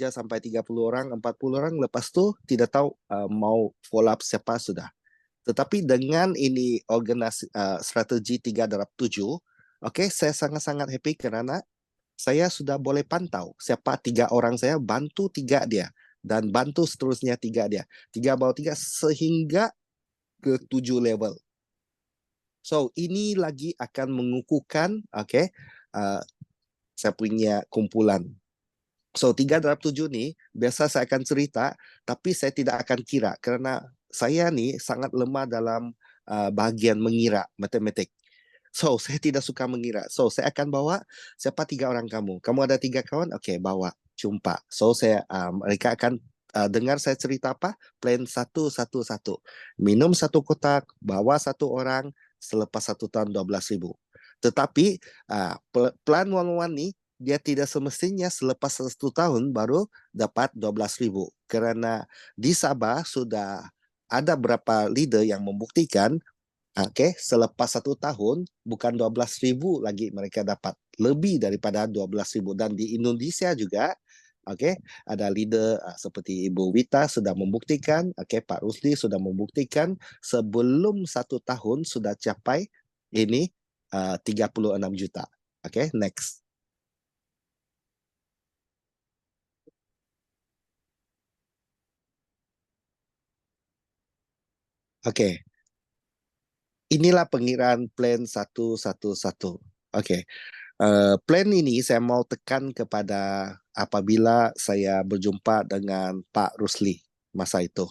sampai 30 orang, 40 orang, lepas tu tidak tahu mau follow up siapa sudah. Tetapi dengan ini strategi 3/7, saya sangat-sangat happy kerana saya sudah boleh pantau siapa 3 orang saya, bantu 3 dia dan bantu seterusnya 3 dia. 3 bawah 3 sehingga ke 7 level. So, ini lagi akan mengukuhkan saya punya kumpulan. So, 3/7 ni biasa saya akan cerita, tapi saya tidak akan kira kerana saya ni sangat lemah dalam bahagian mengira matematik. So, saya tidak suka mengira. So, saya akan bawa siapa 3 orang kamu. Kamu ada 3 kawan? Bawa. Jumpa. So, mereka akan dengar saya cerita apa? Plan 111. Minum satu kotak, bawa satu orang, selepas 1 tahun 12,000. Tetapi plan 111 ni dia tidak semestinya selepas 1 tahun baru dapat 12,000. Kerana di Sabah sudah ada beberapa leader yang membuktikan selepas 1 tahun bukan 12,000 lagi mereka dapat, lebih daripada 12,000. Dan di Indonesia juga ada leader seperti Ibu Wita sudah membuktikan, Pak Rusli sudah membuktikan sebelum 1 tahun sudah capai ini 36 juta. Next. Inilah pengiraan plan 111. Plan ini saya mau tekan kepada apabila saya berjumpa dengan Pak Rusli masa itu,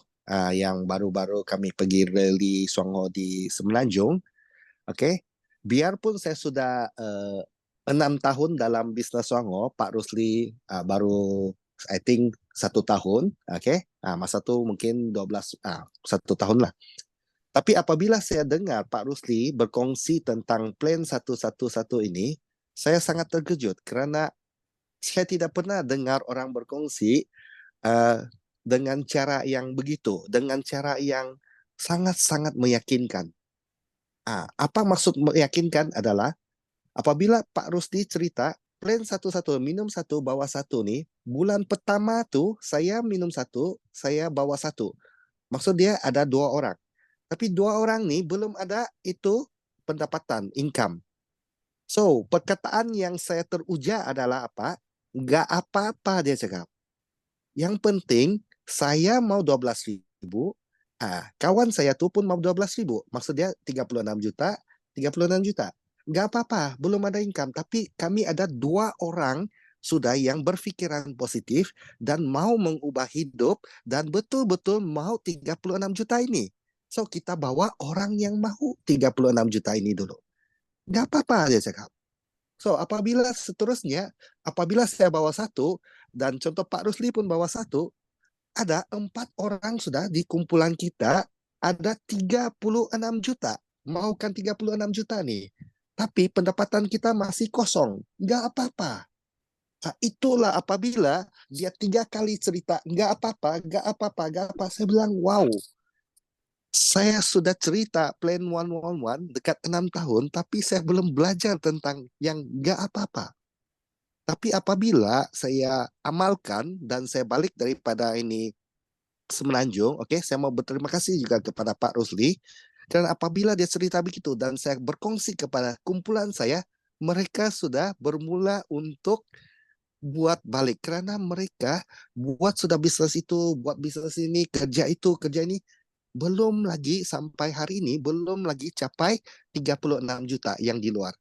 yang baru-baru kami pergi rally Songo di Semenanjung. Biarpun saya sudah 6 tahun dalam bisnes Songo, Pak Rusli baru I think 1 tahun. Masa tu mungkin 1 tahun lah. Tapi apabila saya dengar Pak Rusli berkongsi tentang plan 111 ini, saya sangat terkejut kerana saya tidak pernah dengar orang berkongsi dengan cara yang begitu, dengan cara yang sangat-sangat meyakinkan. Apa maksud meyakinkan adalah apabila Pak Rusli cerita plan 111, minum 1, bawa 1 ni, bulan pertama tu saya minum 1, saya bawa 1. Maksud dia ada 2 orang. Tapi 2 orang ni belum ada itu pendapatan, income. So, perkataan yang saya teruja adalah apa? Nggak apa-apa dia cakap. Yang penting saya mau 12.000, kawan saya tuh pun mau 12.000. Maksud dia 36 juta, 36 juta. Nggak apa-apa, belum ada income. Tapi kami ada 2 orang sudah yang berpikiran positif dan mau mengubah hidup dan betul-betul mau 36 juta ini. So, kita bawa orang yang mau 36 juta ini dulu. Nggak apa-apa dia cakap. So, apabila saya bawa satu, dan contoh Pak Rusli pun bawa satu, ada 4 orang sudah di kumpulan kita, ada 36 juta. Mau kan 36 juta nih. Tapi pendapatan kita masih kosong. Nggak apa-apa. Nah, itulah apabila dia 3 kali cerita, nggak apa-apa, nggak apa-apa, nggak apa. Saya bilang, wow, saya sudah cerita plan 111 dekat 6 tahun, tapi saya belum belajar tentang yang nggak apa-apa. Tapi apabila saya amalkan dan saya balik daripada ini Semenanjung, oke, saya mau berterima kasih juga kepada Pak Rusli. Dan apabila dia cerita begitu dan saya berkongsi kepada kumpulan saya, mereka sudah bermula untuk buat balik karena mereka buat sudah bisnis itu, buat bisnis ini, kerja itu, kerja ini, belum lagi sampai hari ini belum lagi capai 36 juta yang di luar.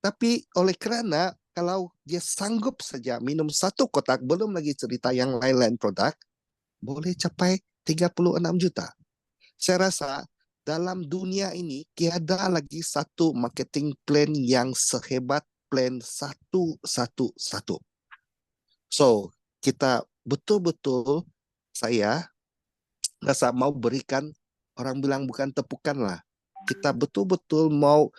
Tapi oleh karena kalau dia sanggup saja minum 1 kotak, belum lagi cerita yang lain-lain produk, boleh capai 36 juta. Saya rasa dalam dunia ini tiada lagi satu marketing plan yang sehebat plan 111. So, kita betul-betul, saya rasa mau berikan, orang bilang bukan tepukan lah. Kita betul-betul mau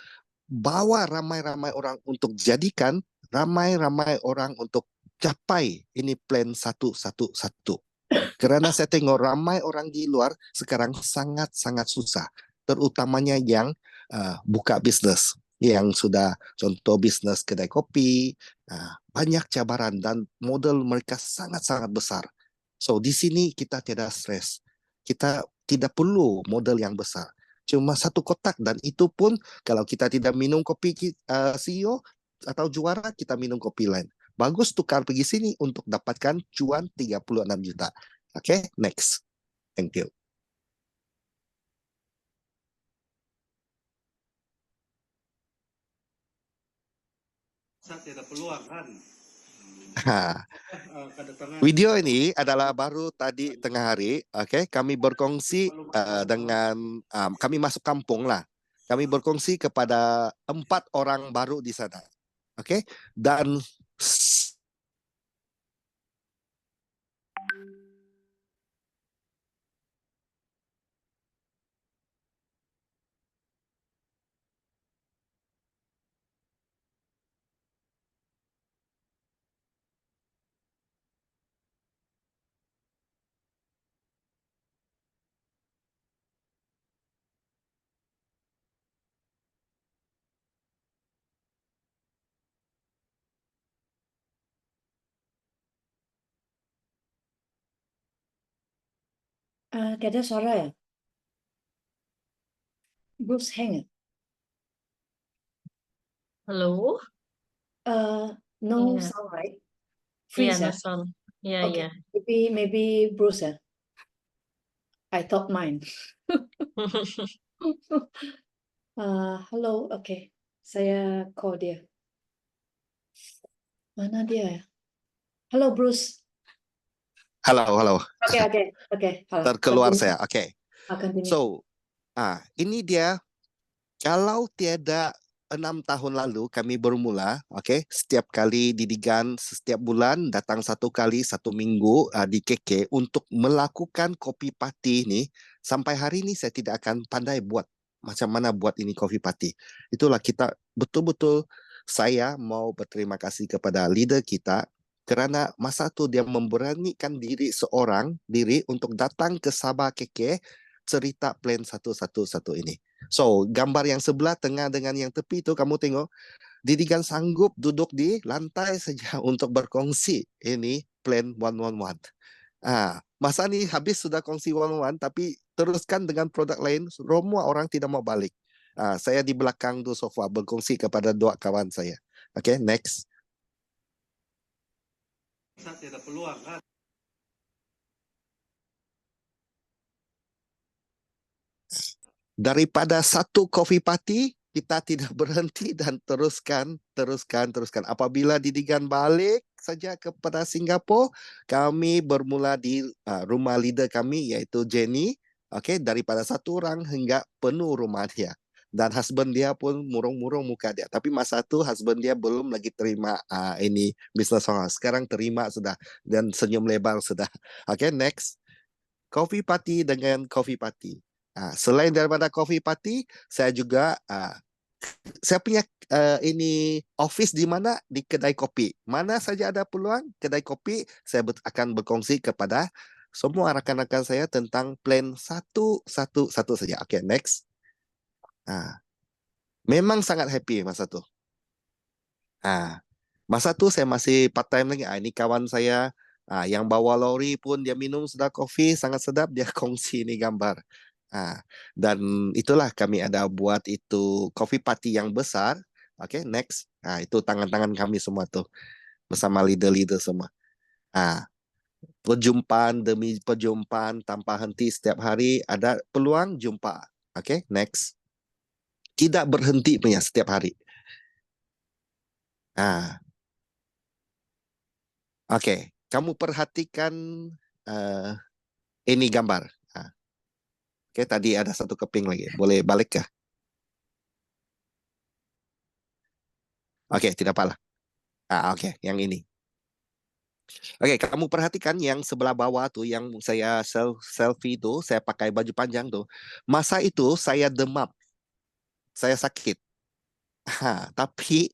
bawa ramai-ramai orang untuk jadikan ramai-ramai orang untuk capai ini plan 111. Karena saya tengok ramai orang di luar sekarang sangat-sangat susah, terutamanya yang buka bisnis, yang sudah contoh bisnis kedai kopi, banyak cabaran dan modal mereka sangat-sangat besar. So di sini kita tidak stres, kita tidak perlu modal yang besar, cuma 1 kotak dan itu pun kalau kita tidak minum kopi CEO atau juara, kita minum kopi lain. Bagus tukar pergi sini untuk dapatkan cuan 36 juta. Oke, next. Thank you. Tidak peluang kan. Video ini adalah baru tadi tengah hari. Oke, kami berkongsi dengan kami masuk kampung lah. Kami berkongsi kepada 4 orang baru di sana. Oke, dan Tiada suara ya? Bruce hang ya? Halo? No Iya, sound, right? iya, Freeze ya? Nason. Iya, iya. Okay, maybe Bruce ya? I thought mine. Halo, okay. Saya call dia. Mana dia ya? Halo Bruce. halo. Okay. Halo. Terkeluar Continue. saya. Oke. Continue. So, ini dia. Kalau tiada 6 tahun lalu kami bermula, oke, setiap kali didigan setiap bulan datang 1 kali 1 minggu di KK untuk melakukan kopi pati ini, sampai hari ini saya tidak akan pandai buat macam mana buat ini kopi pati. Itulah kita betul-betul, saya mau berterima kasih kepada leader kita kerana masa tu dia memberanikan diri untuk datang ke Sabah KK cerita plan 111 ini. So, gambar yang sebelah tengah dengan yang tepi itu kamu tengok, Didigan sanggup duduk di lantai saja untuk berkongsi ini plan 111. Masa ni habis sudah kongsi 111 tapi teruskan dengan produk lain, semua orang tidak mau balik. Saya di belakang tuh sofa berkongsi kepada dua kawan saya. Oke, next. Tidak peluang kan? Daripada satu coffee party, kita tidak berhenti dan teruskan. Apabila Didigan balik saja kepada Singapura, kami bermula di rumah leader kami, yaitu Jenny. Oke, daripada satu orang hingga penuh rumah dia. Dan husband dia pun murung-murung muka dia. Tapi masa itu husband dia belum lagi terima ini business orang. Sekarang terima sudah dan senyum lebar sudah. Oke, next. Coffee party dengan coffee party. Selain daripada coffee party, saya juga saya punya ini office di mana di kedai kopi. Mana saja ada peluang kedai kopi, saya akan berkongsi kepada semua rakan-rakan saya tentang plan satu saja. Oke, next. Memang sangat happy masa tu. Masa tu saya masih part time lagi. Ini kawan saya yang bawa lori pun dia minum sudah kopi sangat sedap. Dia kongsi ini gambar. Dan itulah kami ada buat itu coffee party yang besar. Oke, next. Itu tangan-tangan kami semua tuh bersama leader-leader semua. Perjumpaan demi perjumpaan tanpa henti setiap hari ada peluang jumpa. Oke, next. Tidak berhenti punya setiap hari. Oke, kamu perhatikan ini gambar. Oke, tadi ada satu keping lagi. Boleh balik kah? Oke, tidak apa-apa. Oke, yang ini. Oke, kamu perhatikan yang sebelah bawah tuh, yang saya selfie tuh, saya pakai baju panjang tuh. Masa itu saya demam, saya sakit. Tapi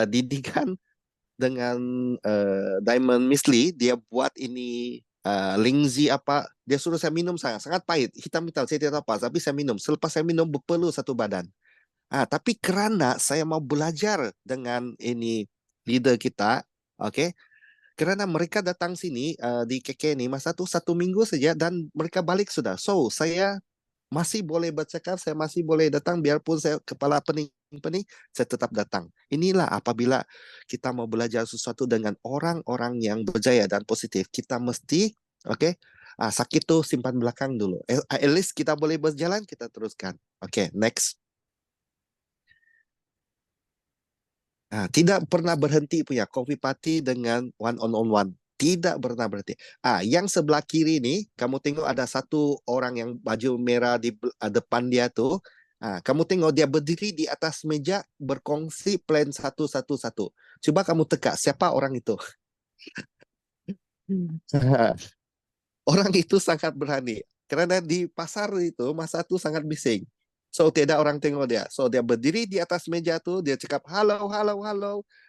Didikan dengan Diamond Misli, dia buat ini Lingzi apa, dia suruh saya minum sangat pahit, hitam-hitam, saya tidak tahu apa, tapi saya minum. Selepas saya minum, berpeluh satu badan. Tapi kerana saya mau belajar dengan ini leader kita, oke, karena mereka datang sini di KK ini masa tu 1 minggu saja dan mereka balik sudah. So saya masih boleh bercakap, saya masih boleh datang biarpun saya kepala pening-pening, saya tetap datang. Inilah apabila kita mau belajar sesuatu dengan orang-orang yang berjaya dan positif, kita mesti, oke, sakit tuh simpan belakang dulu. At least kita boleh berjalan, kita teruskan. Oke, next. Tidak pernah berhenti punya coffee party dengan one on one. Tidak pernah berhenti. Yang sebelah kiri nih, kamu tengok ada satu orang yang baju merah di depan dia tuh. Kamu tengok dia berdiri di atas meja berkongsi plan satu. Coba kamu teka, siapa orang itu? Orang itu sangat berani. Karena di pasar itu, masa itu sangat bising. So, tidak orang tengok dia. So, dia berdiri di atas meja tuh, dia cakap, halo,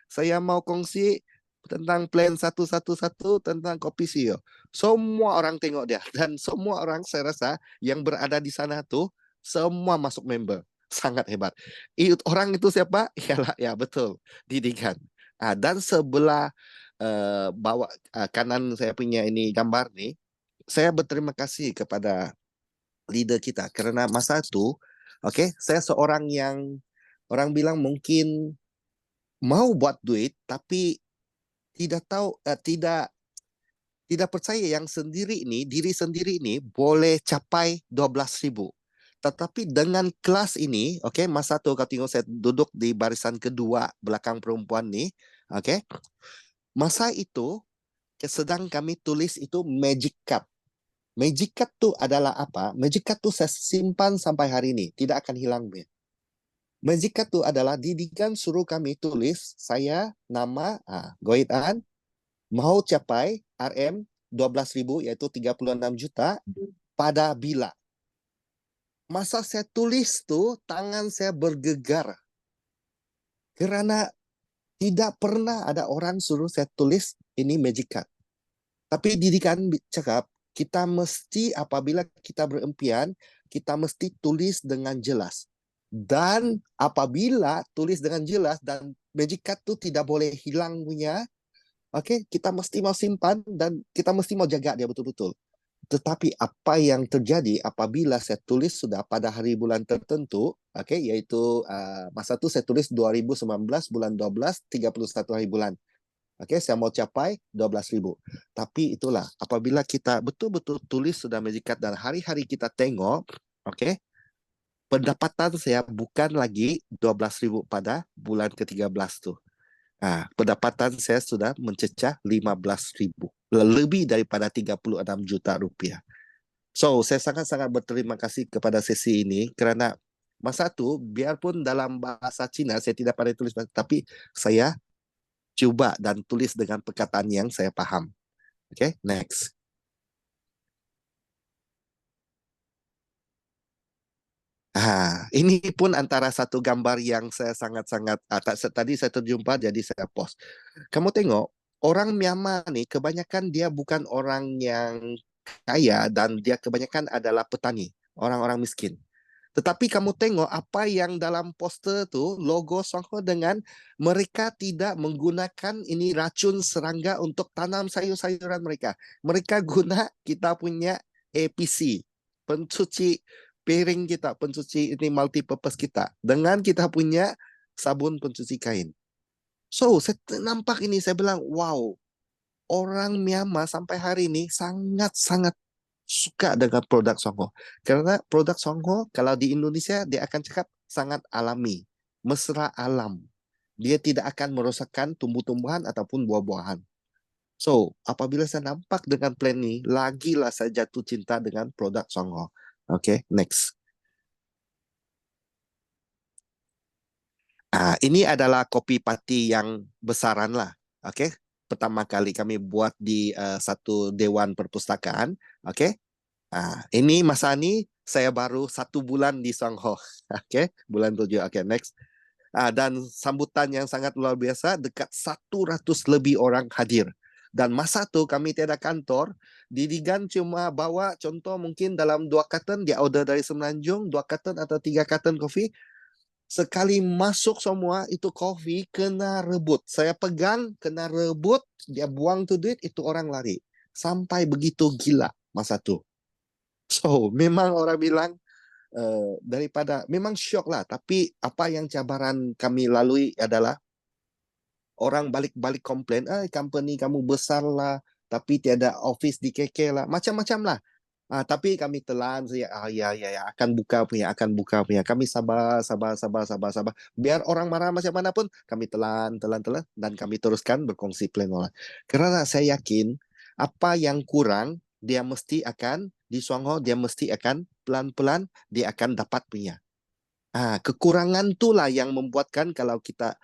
saya mau kongsi tentang plan satu, tentang kopi CEO. Semua orang tengok dia. Dan semua orang, saya rasa, yang berada di sana tuh, semua masuk member. Sangat hebat. Orang itu siapa? Ya, betul. Didikan. Dan sebelah bawah kanan saya punya ini gambar nih, saya berterima kasih kepada leader kita karena masa itu, oke, saya seorang yang orang bilang mungkin mau buat duit tapi tidak tahu, tidak percaya yang diri sendiri ini boleh capai 12.000. Tetapi dengan kelas ini, oke, masa itu kau tengok saya duduk di barisan kedua belakang perempuan nih, oke, masa itu sedang kami tulis itu Magic Cup. Magic Card tuh adalah apa? Magic Card tuh saya simpan sampai hari ini, tidak akan hilang. Magic Card tuh adalah Didikan suruh kami tulis saya nama Goitan mau capai RM 12.000 yaitu 36 juta pada bila. Masa saya tulis tuh tangan saya bergegar. Karena tidak pernah ada orang suruh saya tulis ini Magic Card. Tapi Didikan cakap kita mesti apabila kita berimpian, kita mesti tulis dengan jelas. Dan apabila tulis dengan jelas dan Magic Card itu tidak boleh hilang punya, oke, kita mesti mau simpan dan kita mesti mau jaga dia betul-betul. Tetapi apa yang terjadi apabila saya tulis sudah pada hari bulan tertentu, okay, yaitu masa itu saya tulis 2019 bulan 12, 31 hari bulan. Okay, saya mau capai 12.000. Tapi itulah, apabila kita betul-betul tulis sudah mengikat dan hari-hari kita tengok, okay, pendapatan saya bukan lagi 12.000 pada bulan ke-13 tuh. Pendapatan saya sudah mencecah 15.000. Lebih daripada 36 juta rupiah. So, saya sangat-sangat berterima kasih kepada sesi ini kerana masa itu, biarpun dalam bahasa Cina saya tidak pandai tulis, tapi saya cuba dan tulis dengan perkataan yang saya paham. Okay, next. Ini pun antara satu gambar yang saya sangat-sangat tadi saya terjumpa, jadi saya post. Kamu tengok, orang Myanmar nih kebanyakan dia bukan orang yang kaya dan dia kebanyakan adalah petani, orang-orang miskin. Tetapi kamu tengok apa yang dalam poster tu, logo Songho dengan mereka tidak menggunakan ini racun serangga untuk tanam sayur-sayuran mereka. Mereka guna kita punya APC, pencuci piring kita, pencuci ini multi-purpose kita, dengan kita punya sabun pencuci kain. So, saya nampak ini, saya bilang, wow, orang Myanmar sampai hari ini sangat-sangat suka dengan produk Songho. Karena produk Songho, kalau di Indonesia, dia akan cakap sangat alami, mesra alam. Dia tidak akan merosakkan tumbuh-tumbuhan ataupun buah-buahan. So, apabila saya nampak dengan plan ini, lagilah saya jatuh cinta dengan produk Songho. Okay, next. Ini adalah kopi party yang besaran lah. Okay, pertama kali kami buat di satu dewan perpustakaan. Okay. Ini masa ini saya baru 1 bulan di Songho. Okay, bulan 7. Okay, next. Dan sambutan yang sangat luar biasa, dekat 100 lebih orang hadir. Dan masa tu kami tiada kantor, Didigan cuma bawa contoh mungkin dalam 2 karton, dia order dari Semenanjung, 2 karton atau 3 karton kopi. Sekali masuk semua, itu kopi kena rebut. Saya pegang, kena rebut, dia buang tu duit, itu orang lari. Sampai begitu gila masa tu. So, memang orang bilang daripada memang syok lah, tapi apa yang cabaran kami lalui adalah orang balik-balik komplain, company kamu besar lah, tapi tiada office di KK lah, macam-macam lah. Tapi kami telan saja, ya, akan buka punya. Kami sabar. Biar orang marah macam mana pun, kami telan, dan kami teruskan berkongsi plan orang. Kerana saya yakin, apa yang kurang, dia mesti akan, di Songho, dia mesti akan, pelan-pelan, dia akan dapat punya. Kekurangan itulah yang membuatkan kalau kita,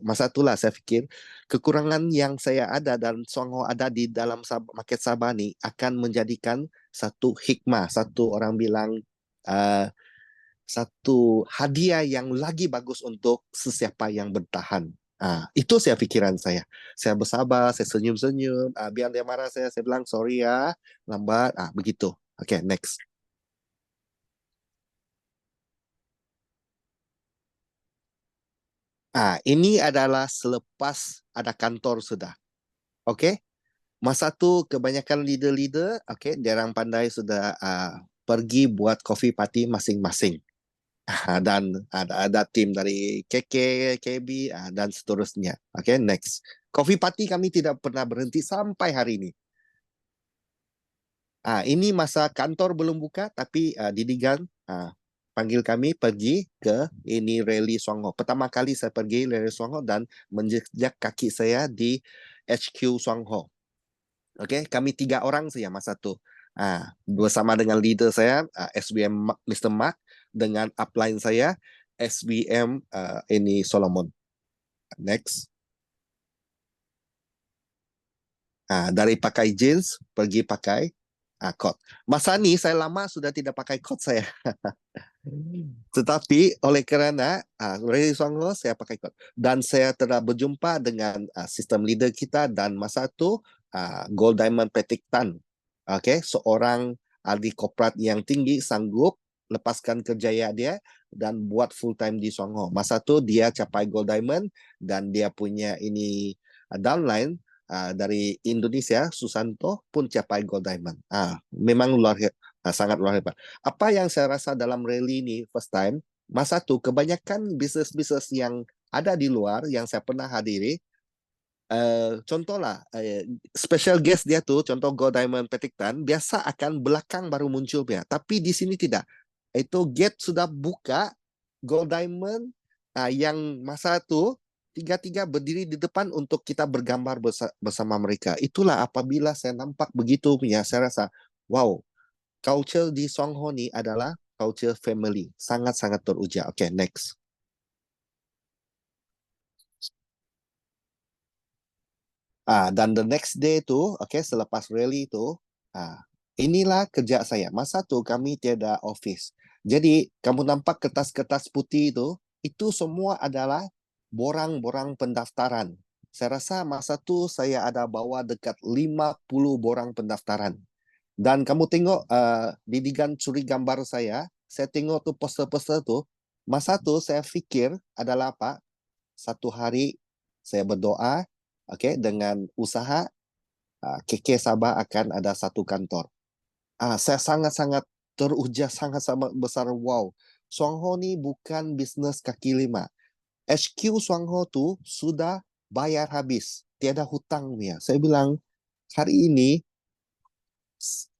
masa itulah saya fikir, kekurangan yang saya ada dan Songho ada di dalam market Sabah ni akan menjadikan satu hikmah, satu orang bilang, satu hadiah yang lagi bagus untuk sesiapa yang bertahan. Itu saya fikiran saya. Saya bersabar, saya senyum-senyum, biar dia marah saya bilang sorry ya, lambat, begitu. Okay, next. Ini adalah selepas ada kantor sudah. Okay. Masa tu kebanyakan leader-leader, okay, dia orang pandai sudah pergi buat coffee party masing-masing. Dan ada tim dari KK, KB, dan seterusnya. Okay, next. Coffee party kami tidak pernah berhenti sampai hari ini. Ini masa kantor belum buka, tapi Didigan panggil kami pergi ke ini rally Songho. Pertama kali saya pergi rally Songho dan menjejak kaki saya di HQ Songho. Okay, kami 3 orang saja masa tu. Bersama dengan leader saya, SBM Mr. Mark, dengan upline saya, SBM ini Solomon. Next. Dari pakai jeans, pergi pakai coat. Masa ni saya lama sudah tidak pakai coat saya. Tetapi oleh kerana Rally Songho saya pakai coat. Dan saya telah berjumpa dengan sistem leader kita dan masa tu Gold Diamond Patrick Tan. Okay, seorang ahli korporat yang tinggi sanggup lepaskan kerjaya dia dan buat full time di Songho. Masa tu dia capai Gold Diamond dan dia punya ini downline dari Indonesia, Susanto pun capai gold diamond. Memang sangat luar hebat. Apa yang saya rasa dalam rally ini first time, masa itu kebanyakan bisnis-bisnis yang ada di luar yang saya pernah hadiri, contohlah special guest dia tuh, contoh Gold Diamond Petik Tan, biasa akan belakang baru muncul dia. Tapi di sini tidak. Itu gate sudah buka, Gold Diamond yang masa itu tiga-tiga berdiri di depan untuk kita bergambar bersama mereka. Itulah apabila saya nampak begitu punya, saya rasa wow, culture di Songho ni adalah culture family, sangat-sangat teruja. Oke, next. Dan the next day tu, selepas rally tu, inilah kerja saya. Masa tu kami tiada office. Jadi kamu nampak kertas-kertas putih itu semua adalah borang-borang pendaftaran. Saya rasa masa tu saya ada bawa dekat 50 borang pendaftaran. Dan kamu tengok di digan curi gambar saya tengok tu poster-poster tu, masa tu saya fikir adalah apa? Satu hari saya berdoa, dengan usaha KK Sabah akan ada satu kantor. Saya sangat-sangat teruja, sangat-sangat besar. Wow, Songho ni bukan bisnes kaki lima. HQ Songho tu sudah bayar habis, tiada hutang dia. Saya bilang hari ini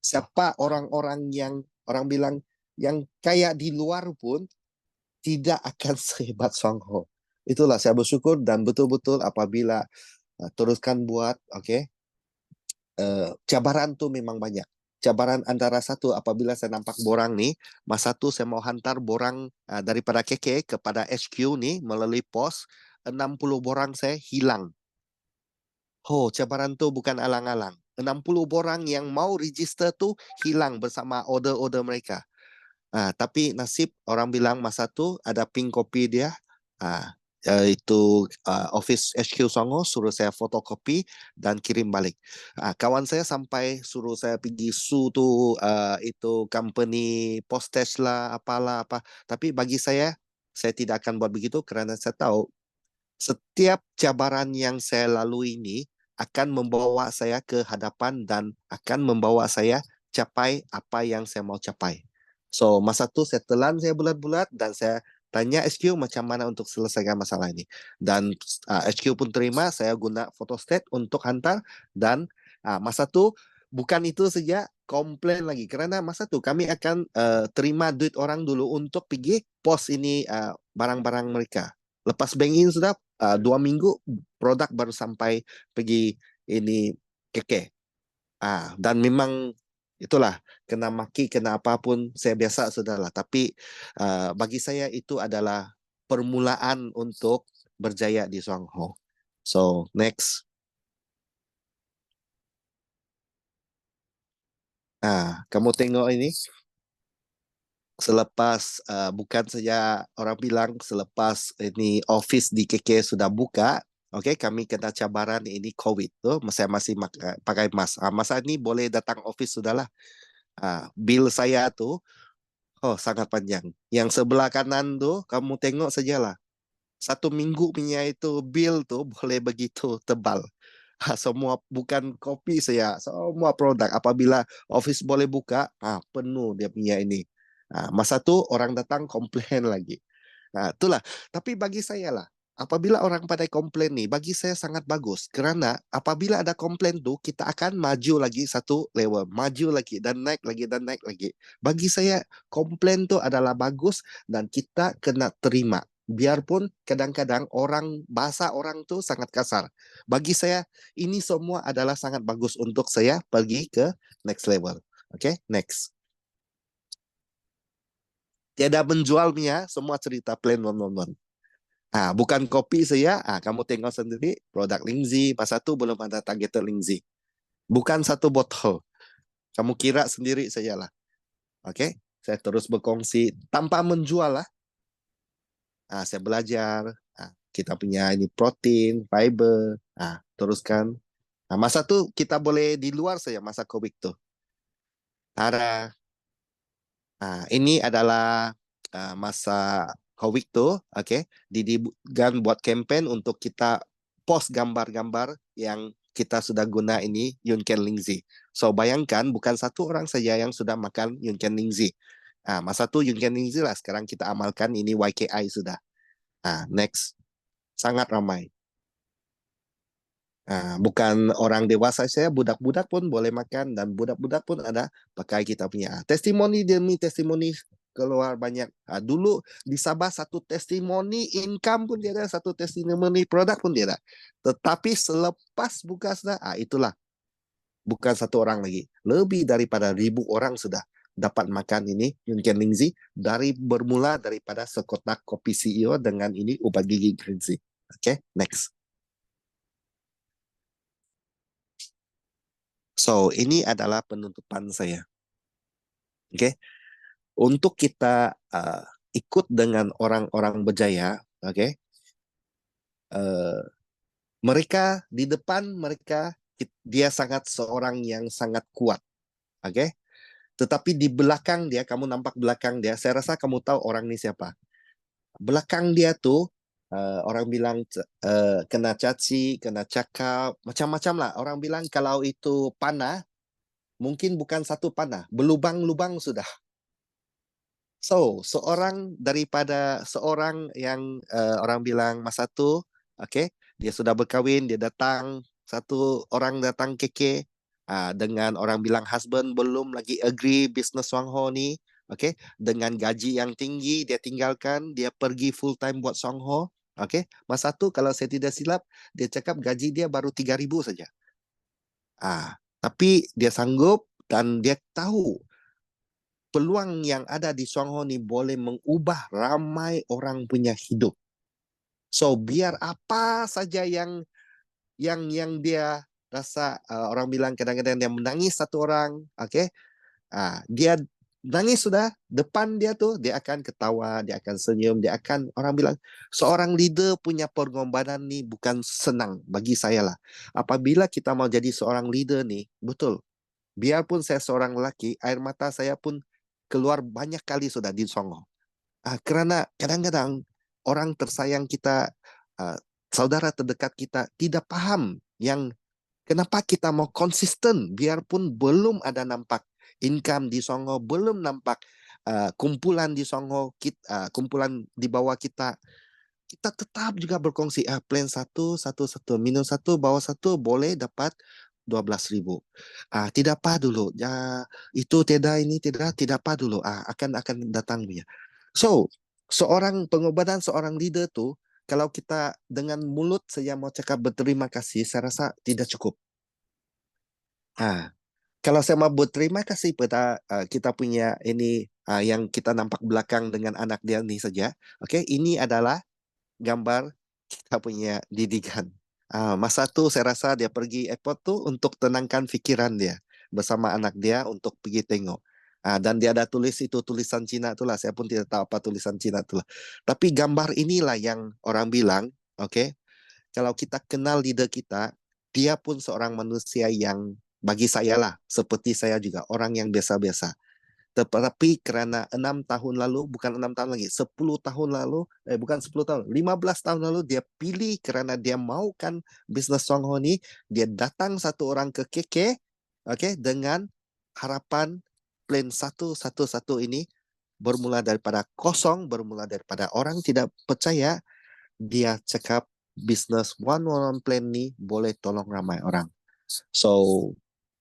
siapa orang-orang yang orang bilang yang kaya di luar pun tidak akan sehebat Songho. Itulah saya bersyukur dan betul-betul apabila teruskan buat, cabaran tu memang banyak. Cabaran antara satu, apabila saya nampak borang ni, masa tu saya mau hantar borang daripada KK kepada HQ ni melalui pos, 60 borang saya hilang. Cabaran tu bukan alang-alang. 60 borang yang mau register tu hilang bersama order-order mereka. Tapi nasib orang bilang masa tu ada pink copy dia, itu office HQ Songho suruh saya fotokopi dan kirim balik. Kawan saya sampai suruh saya pergi sue tu itu company postage lah apalah apa. Tapi bagi saya tidak akan buat begitu kerana saya tahu setiap cabaran yang saya lalui ini akan membawa saya ke hadapan dan akan membawa saya capai apa yang saya mau capai. So masa tu saya telan saya bulat-bulat dan saya tanya HQ macam mana untuk selesaikan masalah ini. Dan HQ pun terima, saya guna photostat untuk hantar dan masa tu bukan itu saja, komplain lagi. Kerana masa tu kami akan terima duit orang dulu untuk pergi pos ini barang-barang mereka. Lepas bank in sudah 2 minggu produk baru sampai pergi ini KK. Dan memang itulah kena maki kena apapun saya biasa sudahlah, tapi bagi saya itu adalah permulaan untuk berjaya di Songho. So next. Kamu tengok ini selepas bukan saja orang bilang selepas ini office di KK sudah buka, kami kena cabaran ini COVID tu, saya masih pakai mask. Masa ini boleh datang office sudahlah. Bil saya tu sangat panjang. Yang sebelah kanan tu kamu tengok sajalah. 1 minggu punya itu bil tu boleh begitu tebal. Semua bukan kopi saya, semua produk apabila office boleh buka, penuh dia punya ini. Masa tu orang datang komplain lagi. Itulah. Tapi bagi saya lah, apabila orang pada komplain ni, bagi saya sangat bagus. Kerana apabila ada komplain tu, kita akan maju lagi satu level. Maju lagi dan naik lagi dan naik lagi. Bagi saya, komplain tu adalah bagus dan kita kena terima. Biarpun kadang-kadang bahasa orang tu sangat kasar. Bagi saya, ini semua adalah sangat bagus untuk saya pergi ke next level. Next. Tiada menjualnya, semua cerita plain one. Bukan kopi saya, kamu tengok sendiri, produk Lingzi, masa tu belum ada targeted Lingzi. Bukan satu botol. Kamu kira sendiri sajalah. Saya terus berkongsi, tanpa menjual lah. Saya belajar, kita punya ini protein, fiber, teruskan. Masa tu kita boleh di luar saja masa COVID tu. Ini adalah masa COVID tu, didigan buat campaign untuk kita post gambar-gambar yang kita sudah guna ini Yunken Lingzi. So bayangkan bukan satu orang saja yang sudah makan Yunken Lingzi. Masa itu Yunken Lingzi lah, sekarang kita amalkan ini YKI sudah. Next, sangat ramai. Bukan orang dewasa saya, budak-budak pun boleh makan dan budak-budak pun ada pakai kita punya. Testimoni demi testimoni keluar banyak. Dulu di Sabah satu testimoni income pun dia ada, satu testimoni produk pun dia ada. Tetapi selepas buka sudah, itulah bukan satu orang lagi. Lebih daripada 1,000 orang sudah dapat makan ini Yunken Lingzi dari bermula daripada sekotak kopi CEO dengan ini obat gigi Green Tea. Oke, next. So, ini adalah penutupan saya. Oke. Untuk kita ikut dengan orang-orang berjaya, oke. Mereka di depan mereka dia sangat seorang yang sangat kuat. Oke. Tetapi di belakang dia, kamu nampak belakang dia, saya rasa kamu tahu orang ini siapa. Belakang dia tuh orang bilang kena caci, kena cakap, macam-macam lah. Orang bilang kalau itu panah, mungkin bukan satu panah, berlubang-lubang sudah. So, seorang yang orang bilang masa tu, okay, dia sudah berkahwin, dia datang, satu orang datang keke, dengan orang bilang husband belum lagi agree bisnes Wang Ho ni, okay, dengan gaji yang tinggi, dia tinggalkan, dia pergi full time buat Wang Ho, okay. Masa tu kalau saya tidak silap, dia cakap gaji dia baru 3,000 saja. Tapi dia sanggup dan dia tahu peluang yang ada di Songho ni boleh mengubah ramai orang punya hidup. So biar apa saja yang dia rasa, orang bilang kadang-kadang dia menangis satu orang, okay? Dia nangis sudah, depan dia tuh dia akan ketawa, dia akan senyum, dia akan, orang bilang seorang leader punya pengorbanan ni bukan senang bagi saya lah. Apabila kita mau jadi seorang leader ni, betul. Biarpun saya seorang lelaki, air mata saya pun keluar banyak kali sudah di Songo. Kerana kadang-kadang orang tersayang kita, saudara terdekat kita tidak paham yang kenapa kita mau konsisten biarpun belum ada nampak income di Songo, belum nampak kumpulan di Songo, kumpulan di bawah kita tetap juga berkongsi, plan 1, minus 1, bawah 1 boleh dapat 12,000. Tidak apa dulu. Itu tidak, ini tidak apa dulu. Akan datang punya. So, seorang pengobatan, seorang leader tuh, kalau kita dengan mulut saya mau cakap berterima kasih, saya rasa tidak cukup. Kalau saya mau berterima kasih pada kita punya ini, yang kita nampak belakang dengan anak dia ini saja. Oke, ini adalah gambar kita punya didikan. Masa tu saya rasa dia pergi airport tu untuk tenangkan fikiran dia bersama anak dia untuk pergi tengok. Dan dia ada tulis itu tulisan Cina tu lah. Saya pun tidak tahu apa tulisan Cina tu lah. Tapi gambar inilah yang orang bilang, okay, kalau kita kenal leader kita, dia pun seorang manusia yang bagi saya lah, seperti saya juga, orang yang biasa-biasa. Tetapi kerana 6 tahun lalu, bukan 6 tahun lagi, 10 tahun lalu, bukan 10 tahun, 15 tahun lalu dia pilih kerana dia maukan bisnes Songho ni, dia datang satu orang ke KK, okay, dengan harapan plan 111 ini bermula daripada kosong, bermula daripada orang tidak percaya, dia cakap bisnes one-on-one plan ni boleh tolong ramai orang. So,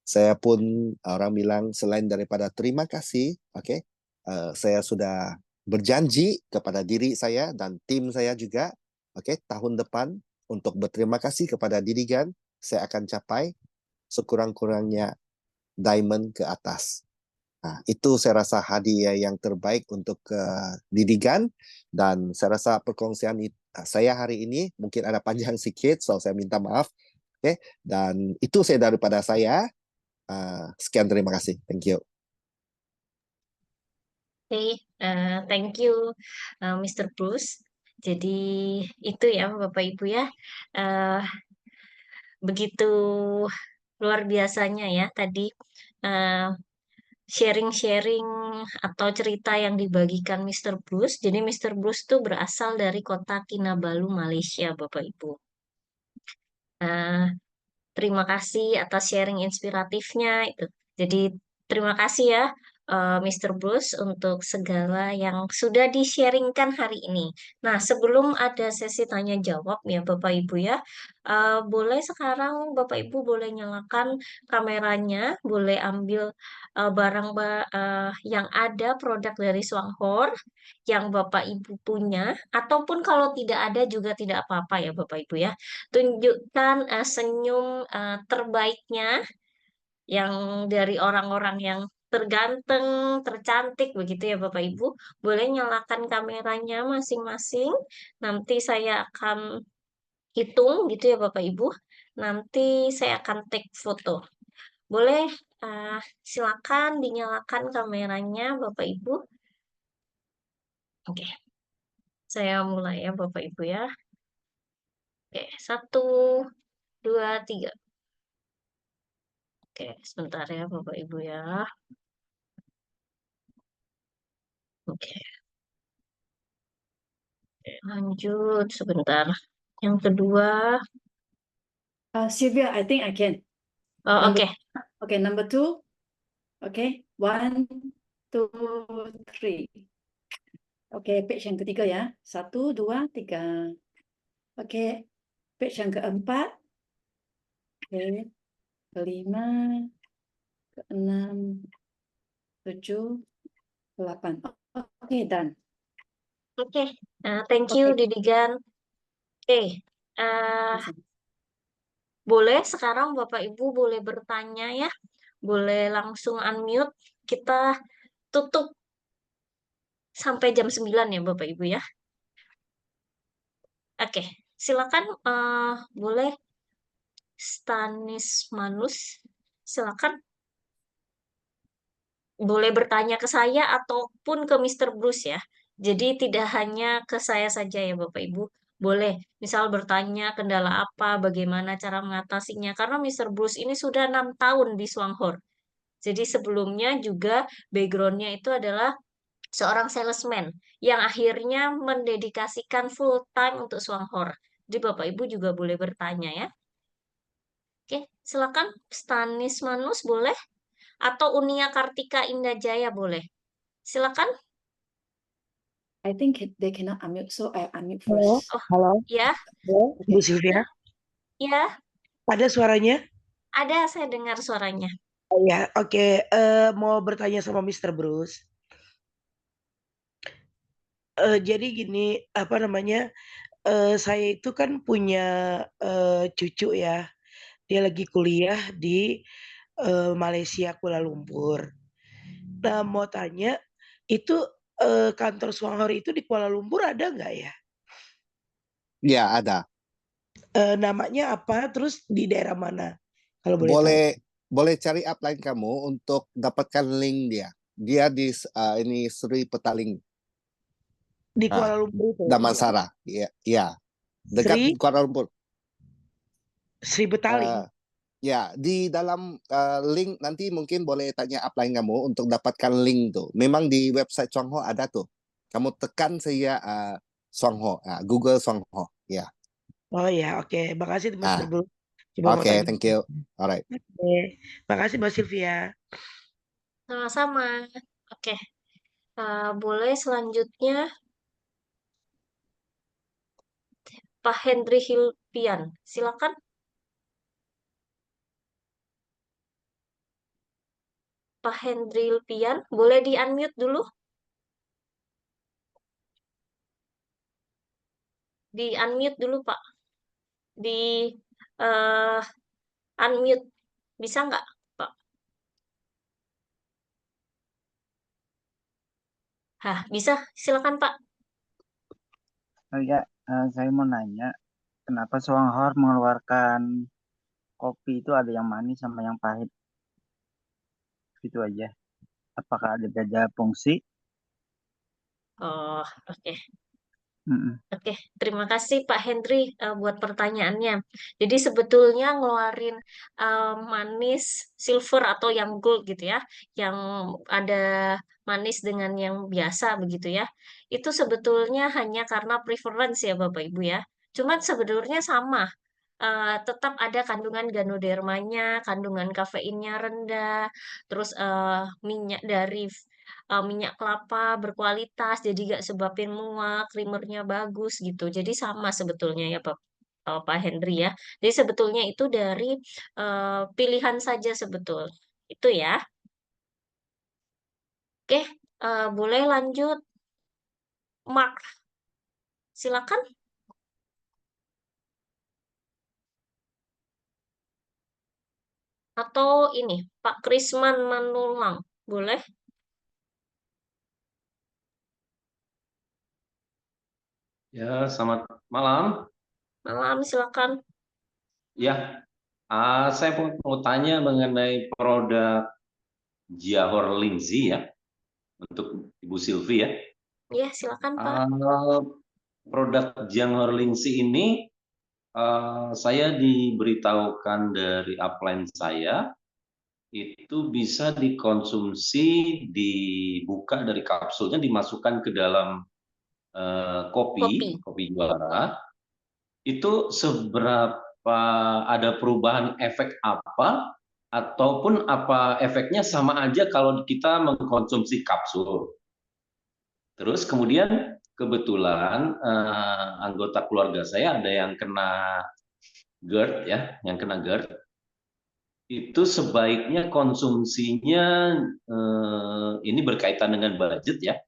saya pun orang bilang selain daripada terima kasih, okay, saya sudah berjanji kepada diri saya dan tim saya juga, okay, tahun depan untuk berterima kasih kepada Didigan, saya akan capai sekurang-kurangnya diamond ke atas. Itu saya rasa hadiah yang terbaik untuk Didigan, dan saya rasa perkongsian saya hari ini mungkin ada panjang sikit, so saya minta maaf. Okay, dan itu saya daripada saya. Sekian, terima kasih. Thank you. Thank you, Mr. Bruce. Jadi itu ya Bapak Ibu ya, begitu luar biasanya ya tadi sharing-sharing atau cerita yang dibagikan Mr. Bruce. Jadi Mr. Bruce tuh berasal dari kota Kinabalu, Malaysia, Bapak Ibu. terima kasih atas sharing inspiratifnya itu. Jadi terima kasih ya Mr. Bruce untuk segala yang sudah di-sharingkan hari ini. Nah, sebelum ada sesi tanya jawab ya Bapak Ibu ya, boleh sekarang Bapak Ibu boleh nyalakan kameranya, boleh ambil barang yang ada produk dari Swanghor yang Bapak Ibu punya, ataupun kalau tidak ada juga tidak apa-apa ya Bapak Ibu ya. Tunjukkan senyum terbaiknya yang dari orang-orang yang terganteng, tercantik begitu ya Bapak Ibu. Boleh nyalakan kameranya masing-masing. Nanti saya akan hitung gitu ya Bapak Ibu. Nanti saya akan take foto. Boleh silakan dinyalakan kameranya Bapak Ibu. Oke, saya mulai ya Bapak Ibu ya. Oke, 1, 2, 3. Oke, sebentar ya Bapak Ibu ya. Oke, lanjut sebentar. Yang kedua, Sylvia, I think I can. oh, Number, oke. okay, number 2. Okay, 1, 2, 3. Oke, page yang ketiga ya. 1, 2, 3. Oke, page yang keempat. Oke, kelima, keenam, 7, 8. Oke, done. Oke, thank you Oke. Didigan. Oke, boleh sekarang Bapak Ibu boleh bertanya ya. Boleh langsung unmute. Kita tutup sampai jam 9 ya Bapak Ibu ya. Oke, silakan boleh Stanis Manus. Silakan boleh bertanya ke saya ataupun ke Mr. Bruce ya. Jadi tidak hanya ke saya saja ya Bapak Ibu. Boleh misal bertanya kendala apa, bagaimana cara mengatasinya. Karena Mr. Bruce ini sudah 6 tahun di Swanghor. Jadi sebelumnya juga backgroundnya itu adalah seorang salesman yang akhirnya mendedikasikan full time untuk Swanghor. Jadi Bapak Ibu juga boleh bertanya ya. Oke, silakan Stanis Manus boleh atau Unia Kartika Indah Jaya boleh. Silakan. I think they cannot unmute, so I unmute Halo, first. Oh, halo, ya, halo, Bu Sylvia. ya, Ada suaranya? ada saya dengar suaranya. Oh ya, oke. Mau bertanya sama Mr. Bruce. Jadi gini, apa namanya? Saya itu kan punya cucu ya. Dia lagi kuliah di Malaysia, Kuala Lumpur. Nah, mau tanya, itu kantor Swanghor itu di Kuala Lumpur ada nggak ya? Ya, ada. Namanya apa? Terus di daerah mana? Kalau boleh tahu. Boleh cari upline kamu untuk dapatkan link dia. Dia di ini Sri Petaling, Di Kuala Lumpur itu. Damansara. Iya, iya. Dekat Sri Kuala Lumpur. Sri Betaling. Ya, di dalam link nanti mungkin boleh tanya upline kamu untuk dapatkan link tuh. Memang di website Swanghor ada tuh. Kamu tekan saja Swanghor, Google Swanghor. Ya. Oh ya, oke. Makasih Mr. Ah, Bruce. Coba mau Oke, tanya. thank you. Alright. Oke. Makasih Mbak Sylvia. Sama-sama. Oke, boleh selanjutnya Pak Hendri Hilpian. Silakan. Pak Hendri Hilpian, boleh di-unmute dulu? Di-unmute dulu, Pak. Di eh, unmute. Bisa nggak, Pak? Hah, bisa. Silakan, Pak. Oh ya, saya mau nanya, kenapa Swanghor mengeluarkan kopi itu ada yang manis sama yang pahit? Itu aja. Apakah ada beda fungsi? Oh, oke. Mm-mm. Oke, terima kasih Pak Hendri buat pertanyaannya. Jadi sebetulnya ngeluarin manis silver atau yang gold gitu ya, yang ada manis dengan yang biasa begitu ya. Itu sebetulnya hanya karena preference ya Bapak Ibu ya. Cuman sebenarnya sama. tetap ada kandungan ganodermanya, kandungan kafeinnya rendah, terus minyak dari minyak kelapa berkualitas, jadi gak sebabin muak, creamernya bagus gitu. Jadi sama sebetulnya ya Pak Henry ya. Jadi sebetulnya itu dari pilihan saja sebetul. Itu ya. Oke, boleh lanjut. Mark, silakan. Atau ini, Pak Krisman Manulang. Boleh? Ya, selamat malam. Malam, silakan. Ya, saya mau tanya mengenai produk Johor Lindsay ya, untuk Ibu Sylvie ya. Ya, silakan Pak. Produk Johor Lindsay ini saya diberitahukan dari upline saya itu bisa dikonsumsi, dibuka dari kapsulnya, dimasukkan ke dalam Kopi. kopi juara. Itu seberapa ada perubahan efek apa, ataupun apa efeknya sama aja kalau kita mengkonsumsi kapsul. Terus kemudian kebetulan anggota keluarga saya ada yang kena GERD ya, yang kena GERD. Itu sebaiknya konsumsinya ini berkaitan dengan budget ya.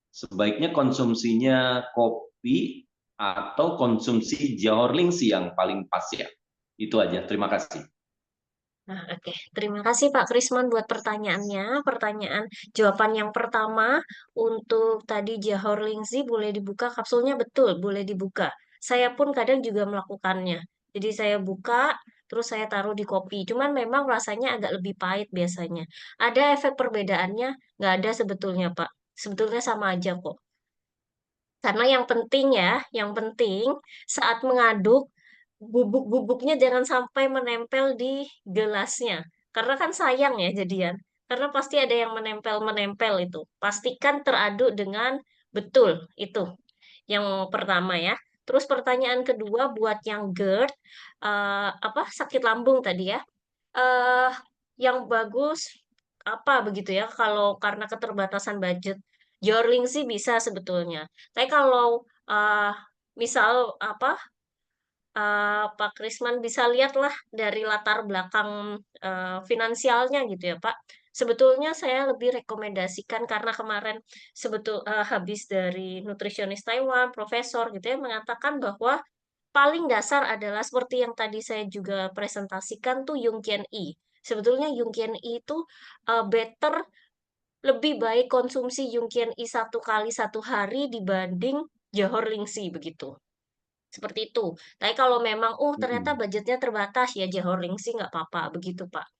Sebaiknya konsumsinya kopi atau konsumsi Johor Lindsay yang paling pas ya. Itu aja. Terima kasih. Nah, oke. Terima kasih Pak Krisman buat pertanyaannya. Jawaban yang pertama untuk tadi Johor Lindsay boleh dibuka kapsulnya, betul, boleh dibuka. Saya pun kadang juga melakukannya. Jadi saya buka, terus saya taruh di kopi. Cuman memang rasanya agak lebih pahit biasanya. Ada efek perbedaannya? Nggak ada sebetulnya Pak. Sebetulnya sama aja kok. Karena yang penting saat mengaduk bubuk-bubuknya jangan sampai menempel di gelasnya. Karena kan sayang ya jadian. Karena pasti ada yang menempel-menempel itu. Pastikan teraduk dengan betul itu. Yang pertama ya. Terus pertanyaan kedua buat yang GERD, apa sakit lambung tadi ya. eh yang bagus apa begitu ya kalau karena keterbatasan budget Jorling sih bisa sebetulnya. Tapi kalau eh misal apa Pak Krisman bisa lihatlah dari latar belakang finansialnya gitu ya Pak. Sebetulnya saya lebih rekomendasikan karena kemarin habis dari nutrisionis Taiwan, profesor gitu ya mengatakan bahwa paling dasar adalah seperti yang tadi saya juga presentasikan tuh Yungkian E. Sebetulnya Yungkian E itu better, lebih baik konsumsi Yungkian E 1 kali 1 hari dibanding Johor Lingsi begitu. Seperti itu. Tapi kalau memang, ternyata budgetnya terbatas ya Johor Lingsi nggak apa-apa begitu Pak.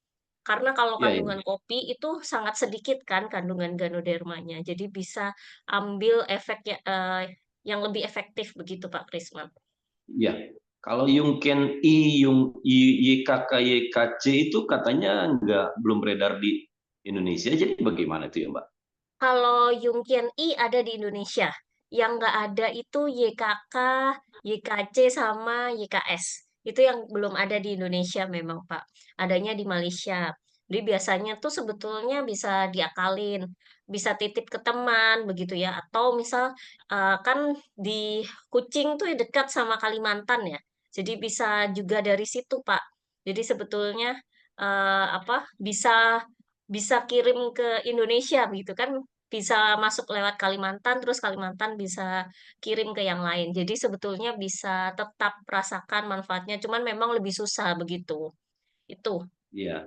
Karena kalau Ya, ya. kandungan kopi itu sangat sedikit kan kandungan ganodermanya. Jadi bisa ambil efeknya yang lebih efektif begitu Pak Krisman. Ya. Kalau Yungken YKK, YKC itu katanya belum beredar di Indonesia. Jadi bagaimana itu ya, Mbak? Kalau Yungkian I ada di Indonesia. Yang nggak ada itu YKK, YKC, sama YKS. Itu yang belum ada di Indonesia memang, Pak. Adanya di Malaysia. Jadi biasanya tuh sebetulnya bisa diakalin, bisa titip ke teman begitu ya. Atau misal kan di Kucing tuh dekat sama Kalimantan ya. Jadi bisa juga dari situ, Pak. Jadi sebetulnya apa bisa bisa kirim ke Indonesia gitu kan, bisa masuk lewat Kalimantan terus Kalimantan bisa kirim ke yang lain, jadi sebetulnya bisa tetap rasakan manfaatnya cuman memang lebih susah begitu itu. Iya,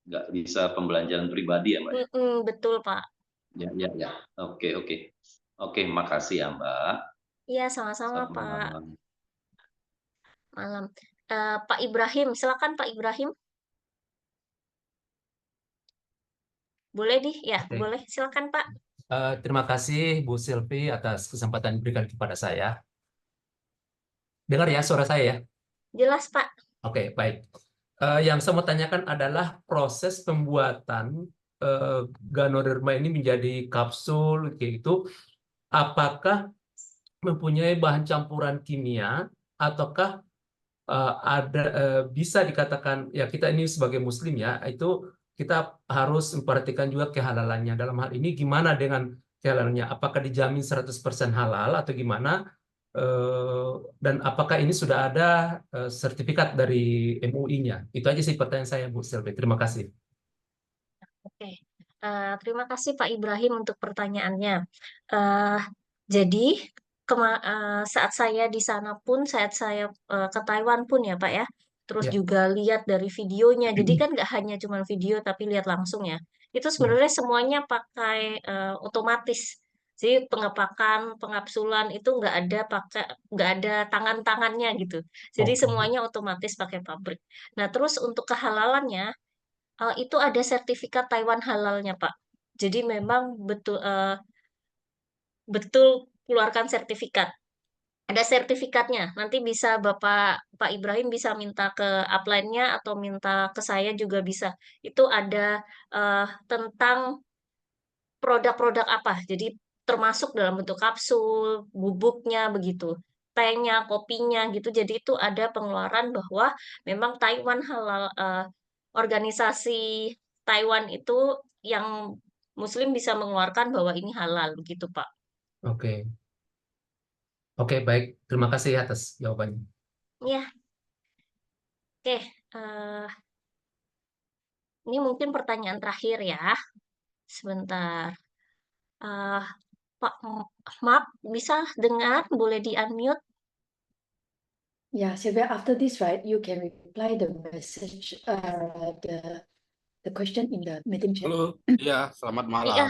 nggak bisa pembelanjaan pribadi ya, Mbak? Betul Pak. Ya, ya, ya. Oke, oke. Oke, makasih ya, Mbak. Iya sama-sama Selamat Pak. malam. Malam. Pak Ibrahim, silakan Pak Ibrahim. Boleh ya, Oke. boleh silakan Pak. Terima kasih Bu Sylvie atas kesempatan diberikan kepada saya. Dengar ya suara saya ya? Jelas Pak. Oke, baik. Yang saya mau tanyakan adalah proses pembuatan Ganoderma ini menjadi kapsul gitu. Apakah mempunyai bahan campuran kimia ataukah bisa dikatakan ya kita ini sebagai Muslim ya itu kita harus memperhatikan juga kehalalannya. Dalam hal ini gimana dengan kehalalannya? Apakah dijamin 100% halal atau gimana? Dan apakah ini sudah ada sertifikat dari MUI-nya? Itu aja sih pertanyaan saya, Bu Selvi. Terima kasih. Oke, terima kasih Pak Ibrahim untuk pertanyaannya. Eh, jadi saat saya di sana pun, saat saya ke Taiwan pun ya Pak ya, terus Ya. juga lihat dari videonya. Jadi kan nggak hanya cuma video tapi lihat langsung ya. Itu sebenarnya semuanya pakai otomatis. Jadi pengepakan, pengapsulan itu nggak ada tangan-tangannya gitu. Jadi Oke. semuanya otomatis pakai pabrik. Nah terus untuk kehalalannya itu ada sertifikat Taiwan halalnya, Pak. Jadi memang betul keluarkan sertifikat. Ada sertifikatnya. Nanti bisa Pak Ibrahim bisa minta ke upline-nya atau minta ke saya juga bisa. Itu ada tentang produk-produk apa. Jadi termasuk dalam bentuk kapsul, bubuknya begitu. Tehnya, kopinya gitu. Jadi itu ada pengeluaran bahwa memang Taiwan halal organisasi Taiwan itu yang Muslim bisa mengeluarkan bahwa ini halal begitu, Pak. Oke. Oke, baik. Terima kasih atas jawabannya. Ya, oke. Ini mungkin pertanyaan terakhir ya. Sebentar. Eh, Pak, maaf, bisa dengar? Boleh di-unmute? Yeah, Sylvia, after this, right, you can reply the message, the question in the meeting chat. Halo, ya selamat Iya, malam.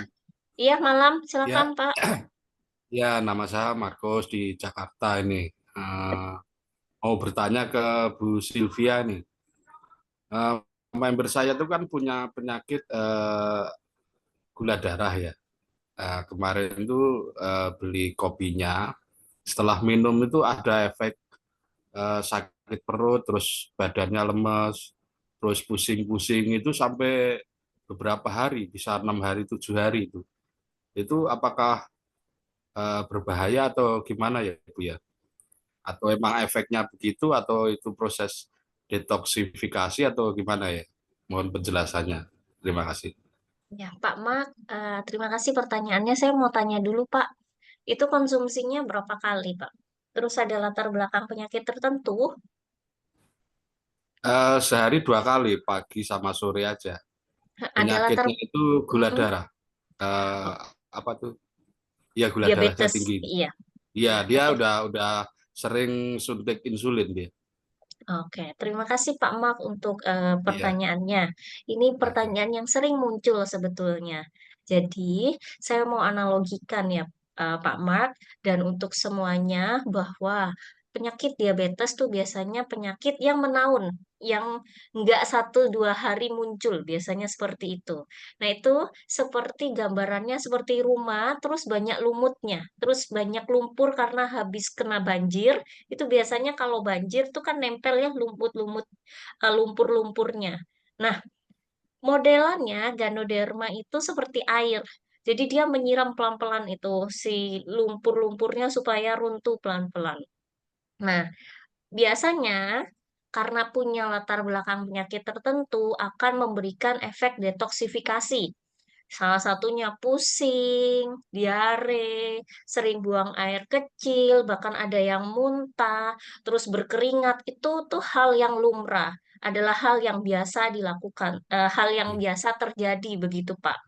iya malam. Ya, Silakan, Pak. ya nama saya Marcos di Jakarta ini. Mau bertanya ke Bu Sylvia nih. Member saya itu kan punya penyakit gula darah ya. Kemarin itu beli kopinya. Setelah minum itu ada efek sakit perut, terus badannya lemes, terus pusing-pusing itu sampai beberapa hari, bisa 6 hari, 7 hari itu. Itu apakah berbahaya atau gimana ya Bu ya? Atau emang efeknya begitu atau itu proses detoksifikasi atau gimana ya? Mohon penjelasannya. Terima kasih. Ya, Pak Mak, terima kasih pertanyaannya. Saya mau tanya dulu, Pak. Itu konsumsinya berapa kali, Pak? Terus ada latar belakang penyakit tertentu? Sehari 2 kali, pagi sama sore aja. Ada latar Penyakitnya itu gula Mm-mm. darah. Oh, Apa tuh? Ya gula darahnya diabetes. tinggi. Iya. Iya, dia Oke. udah sering suntik insulin dia. Oke, terima kasih Pak Mak untuk Iya. pertanyaannya. Ini pertanyaan yang sering muncul sebetulnya. Jadi, saya mau analogikan ya Pak Mak, dan untuk semuanya bahwa penyakit diabetes tuh biasanya penyakit yang menaun, yang nggak 1-2 hari muncul, biasanya seperti itu. Nah, itu seperti gambarannya seperti rumah, terus banyak lumutnya, terus banyak lumpur karena habis kena banjir, itu biasanya kalau banjir tuh kan nempel ya lumpur-lumpurnya. Nah, modelannya Ganoderma itu seperti air. Jadi dia menyiram pelan-pelan itu si lumpur-lumpurnya supaya runtuh pelan-pelan. Nah, biasanya karena punya latar belakang penyakit tertentu akan memberikan efek detoksifikasi. Salah satunya pusing, diare, sering buang air kecil, bahkan ada yang muntah, terus berkeringat. Itu tuh hal yang lumrah, adalah hal yang biasa dilakukan, hal yang biasa terjadi begitu, Pak.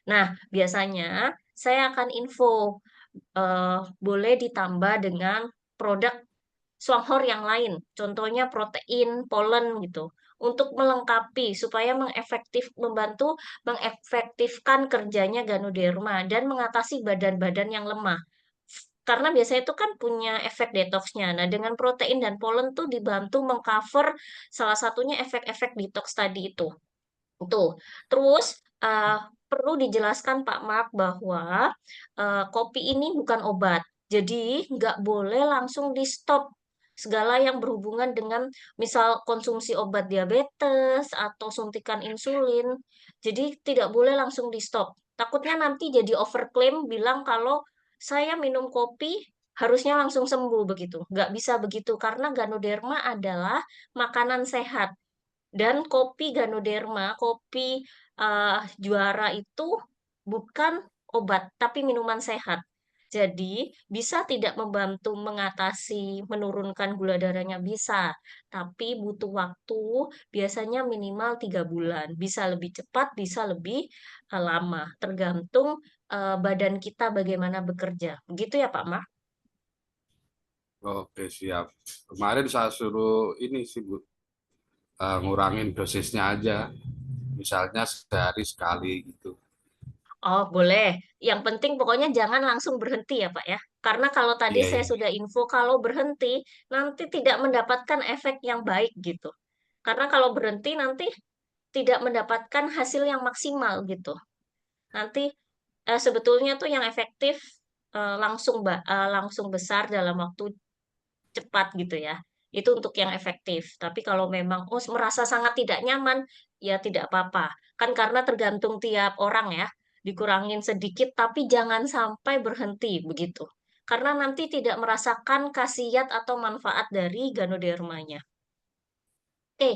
Nah, biasanya saya akan info, boleh ditambah dengan produk Songhor yang lain, contohnya protein, polen gitu, untuk melengkapi supaya membantu mengefektifkan kerjanya Ganoderma dan mengatasi badan-badan yang lemah. Karena biasanya itu kan punya efek detoksnya. Nah, dengan protein dan polen tuh dibantu mengcover salah satunya efek-efek detox tadi itu. Tuh. Terus uh, perlu dijelaskan Pak Mark bahwa kopi ini bukan obat. Jadi nggak boleh langsung di stop segala yang berhubungan dengan misal konsumsi obat diabetes atau suntikan insulin. Jadi tidak boleh langsung di stop. Takutnya nanti jadi overclaim bilang kalau saya minum kopi harusnya langsung sembuh begitu. Nggak bisa begitu karena Ganoderma adalah makanan sehat. Dan kopi Ganoderma, kopi juara itu bukan obat, tapi minuman sehat. Jadi bisa tidak membantu mengatasi menurunkan gula darahnya bisa, tapi butuh waktu biasanya minimal 3 bulan. Bisa lebih cepat, bisa lebih lama, tergantung badan kita bagaimana bekerja. Begitu ya Pak Mak? Oke, siap. Kemarin saya suruh ini sih, Bu, ngurangin dosisnya aja. Misalnya sehari sekali gitu. Oh, boleh. Yang penting pokoknya jangan langsung berhenti ya, Pak ya. Karena kalau tadi Iya, saya iya. sudah info, kalau berhenti nanti tidak mendapatkan efek yang baik gitu. Karena kalau berhenti nanti tidak mendapatkan hasil yang maksimal gitu. Nanti sebetulnya tuh yang efektif langsung besar dalam waktu cepat gitu ya. Itu untuk yang efektif. Tapi kalau memang merasa sangat tidak nyaman, ya tidak apa-apa. Kan karena tergantung tiap orang ya. Dikurangin sedikit tapi jangan sampai berhenti begitu. Karena nanti tidak merasakan khasiat atau manfaat dari Ganodermanya.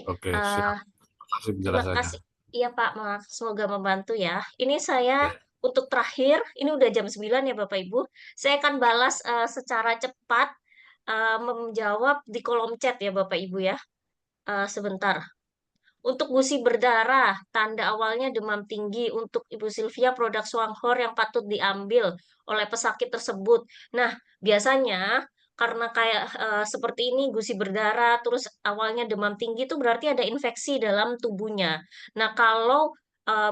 Oke, Eh, siap. Terima kasih terima penjelasannya. kasih. Iya Pak, semoga membantu ya. Ini saya Ya. untuk terakhir, ini udah jam 9 ya Bapak Ibu. Saya akan balas secara cepat menjawab di kolom chat ya Bapak Ibu ya. Sebentar. Untuk gusi berdarah, tanda awalnya demam tinggi. Untuk Ibu Sylvia, produk Swanghor yang patut diambil oleh pesakit tersebut. Nah, biasanya karena kayak seperti ini, gusi berdarah, terus awalnya demam tinggi itu berarti ada infeksi dalam tubuhnya. Nah, kalau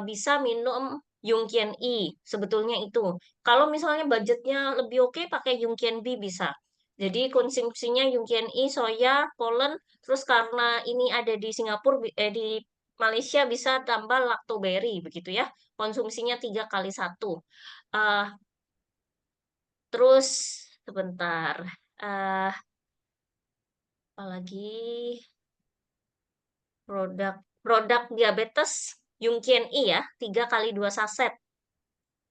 bisa minum Yungkien I, sebetulnya itu. Kalau misalnya budgetnya lebih oke, pakai Yungkien B bisa. Jadi konsumsinya Yungkien I, soya, polen. Terus karena ini ada di Singapura, di Malaysia bisa tambah lactoberry begitu ya. Konsumsinya 3 kali 1. Eh, terus sebentar. Eh, apalagi produk diabetes Yungkien I ya, 3 kali 2 saset.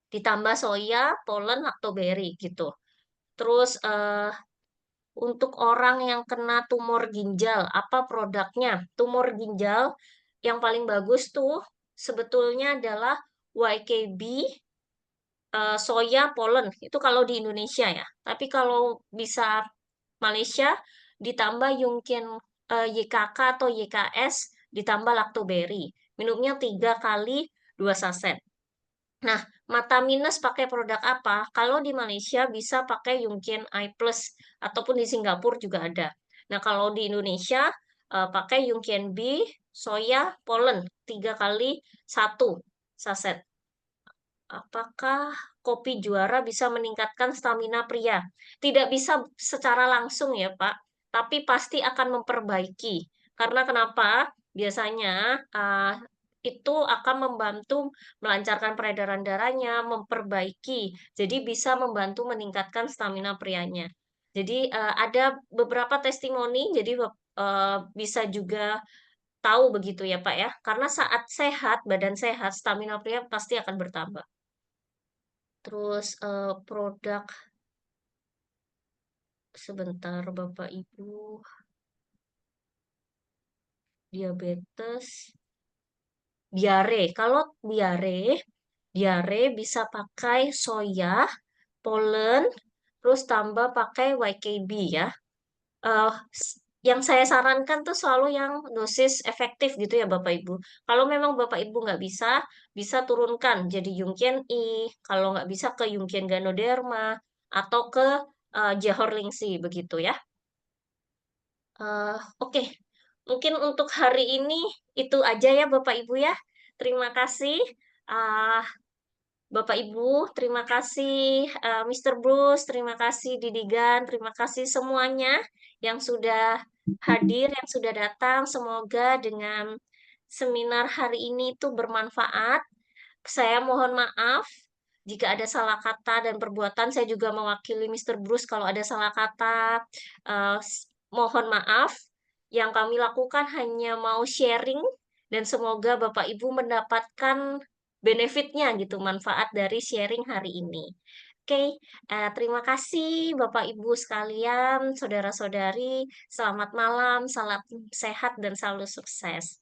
Ditambah soya, polen, lactoberry gitu. Terus untuk orang yang kena tumor ginjal, apa produknya? Tumor ginjal yang paling bagus tuh sebetulnya adalah YKB, soya, polen. Itu kalau di Indonesia ya. Tapi kalau bisa Malaysia, ditambah Yungkien YKK atau YKS, ditambah lactoberry. Minumnya 3 kali 2 saset. Nah, mata minus pakai produk apa? Kalau di Malaysia bisa pakai Yungkien I Plus ataupun di Singapura juga ada. Nah, kalau di Indonesia pakai Yungkien B, soya, polen 3 kali 1 saset. Apakah kopi juara bisa meningkatkan stamina pria? Tidak bisa secara langsung ya, Pak, tapi pasti akan memperbaiki. Karena kenapa? Biasanya itu akan membantu melancarkan peredaran darahnya, memperbaiki. Jadi bisa membantu meningkatkan stamina prianya. Jadi ada beberapa testimoni, jadi bisa juga tahu begitu ya, Pak ya. Karena saat sehat, badan sehat, stamina pria pasti akan bertambah. Terus produk sebentar Bapak Ibu, diabetes, diare. Kalau diare bisa pakai soya, polen, terus tambah pakai YKB ya. Eh, yang saya sarankan tuh selalu yang dosis efektif gitu ya Bapak Ibu. Kalau memang Bapak Ibu nggak bisa, bisa turunkan jadi Yungkien I. Kalau nggak bisa ke Yungkien Ganoderma atau ke Jehorlingsi begitu ya. Oke, mungkin untuk hari ini itu aja ya Bapak Ibu ya. Terima kasih. Ah, Bapak Ibu, terima kasih Mr. Bruce, terima kasih Didigan, terima kasih semuanya yang sudah hadir, yang sudah datang. Semoga dengan seminar hari ini itu bermanfaat. Saya mohon maaf jika ada salah kata dan perbuatan. Saya juga mewakili Mr. Bruce kalau ada salah kata. Mohon maaf. Yang kami lakukan hanya mau sharing dan semoga Bapak Ibu mendapatkan benefitnya gitu, manfaat dari sharing hari ini. Oke, terima kasih Bapak Ibu sekalian, saudara-saudari. Selamat malam, salam sehat dan selalu sukses.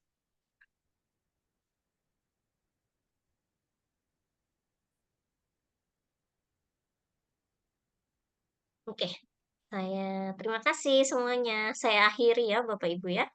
Oke, saya terima kasih semuanya. Saya akhiri ya Bapak Ibu ya.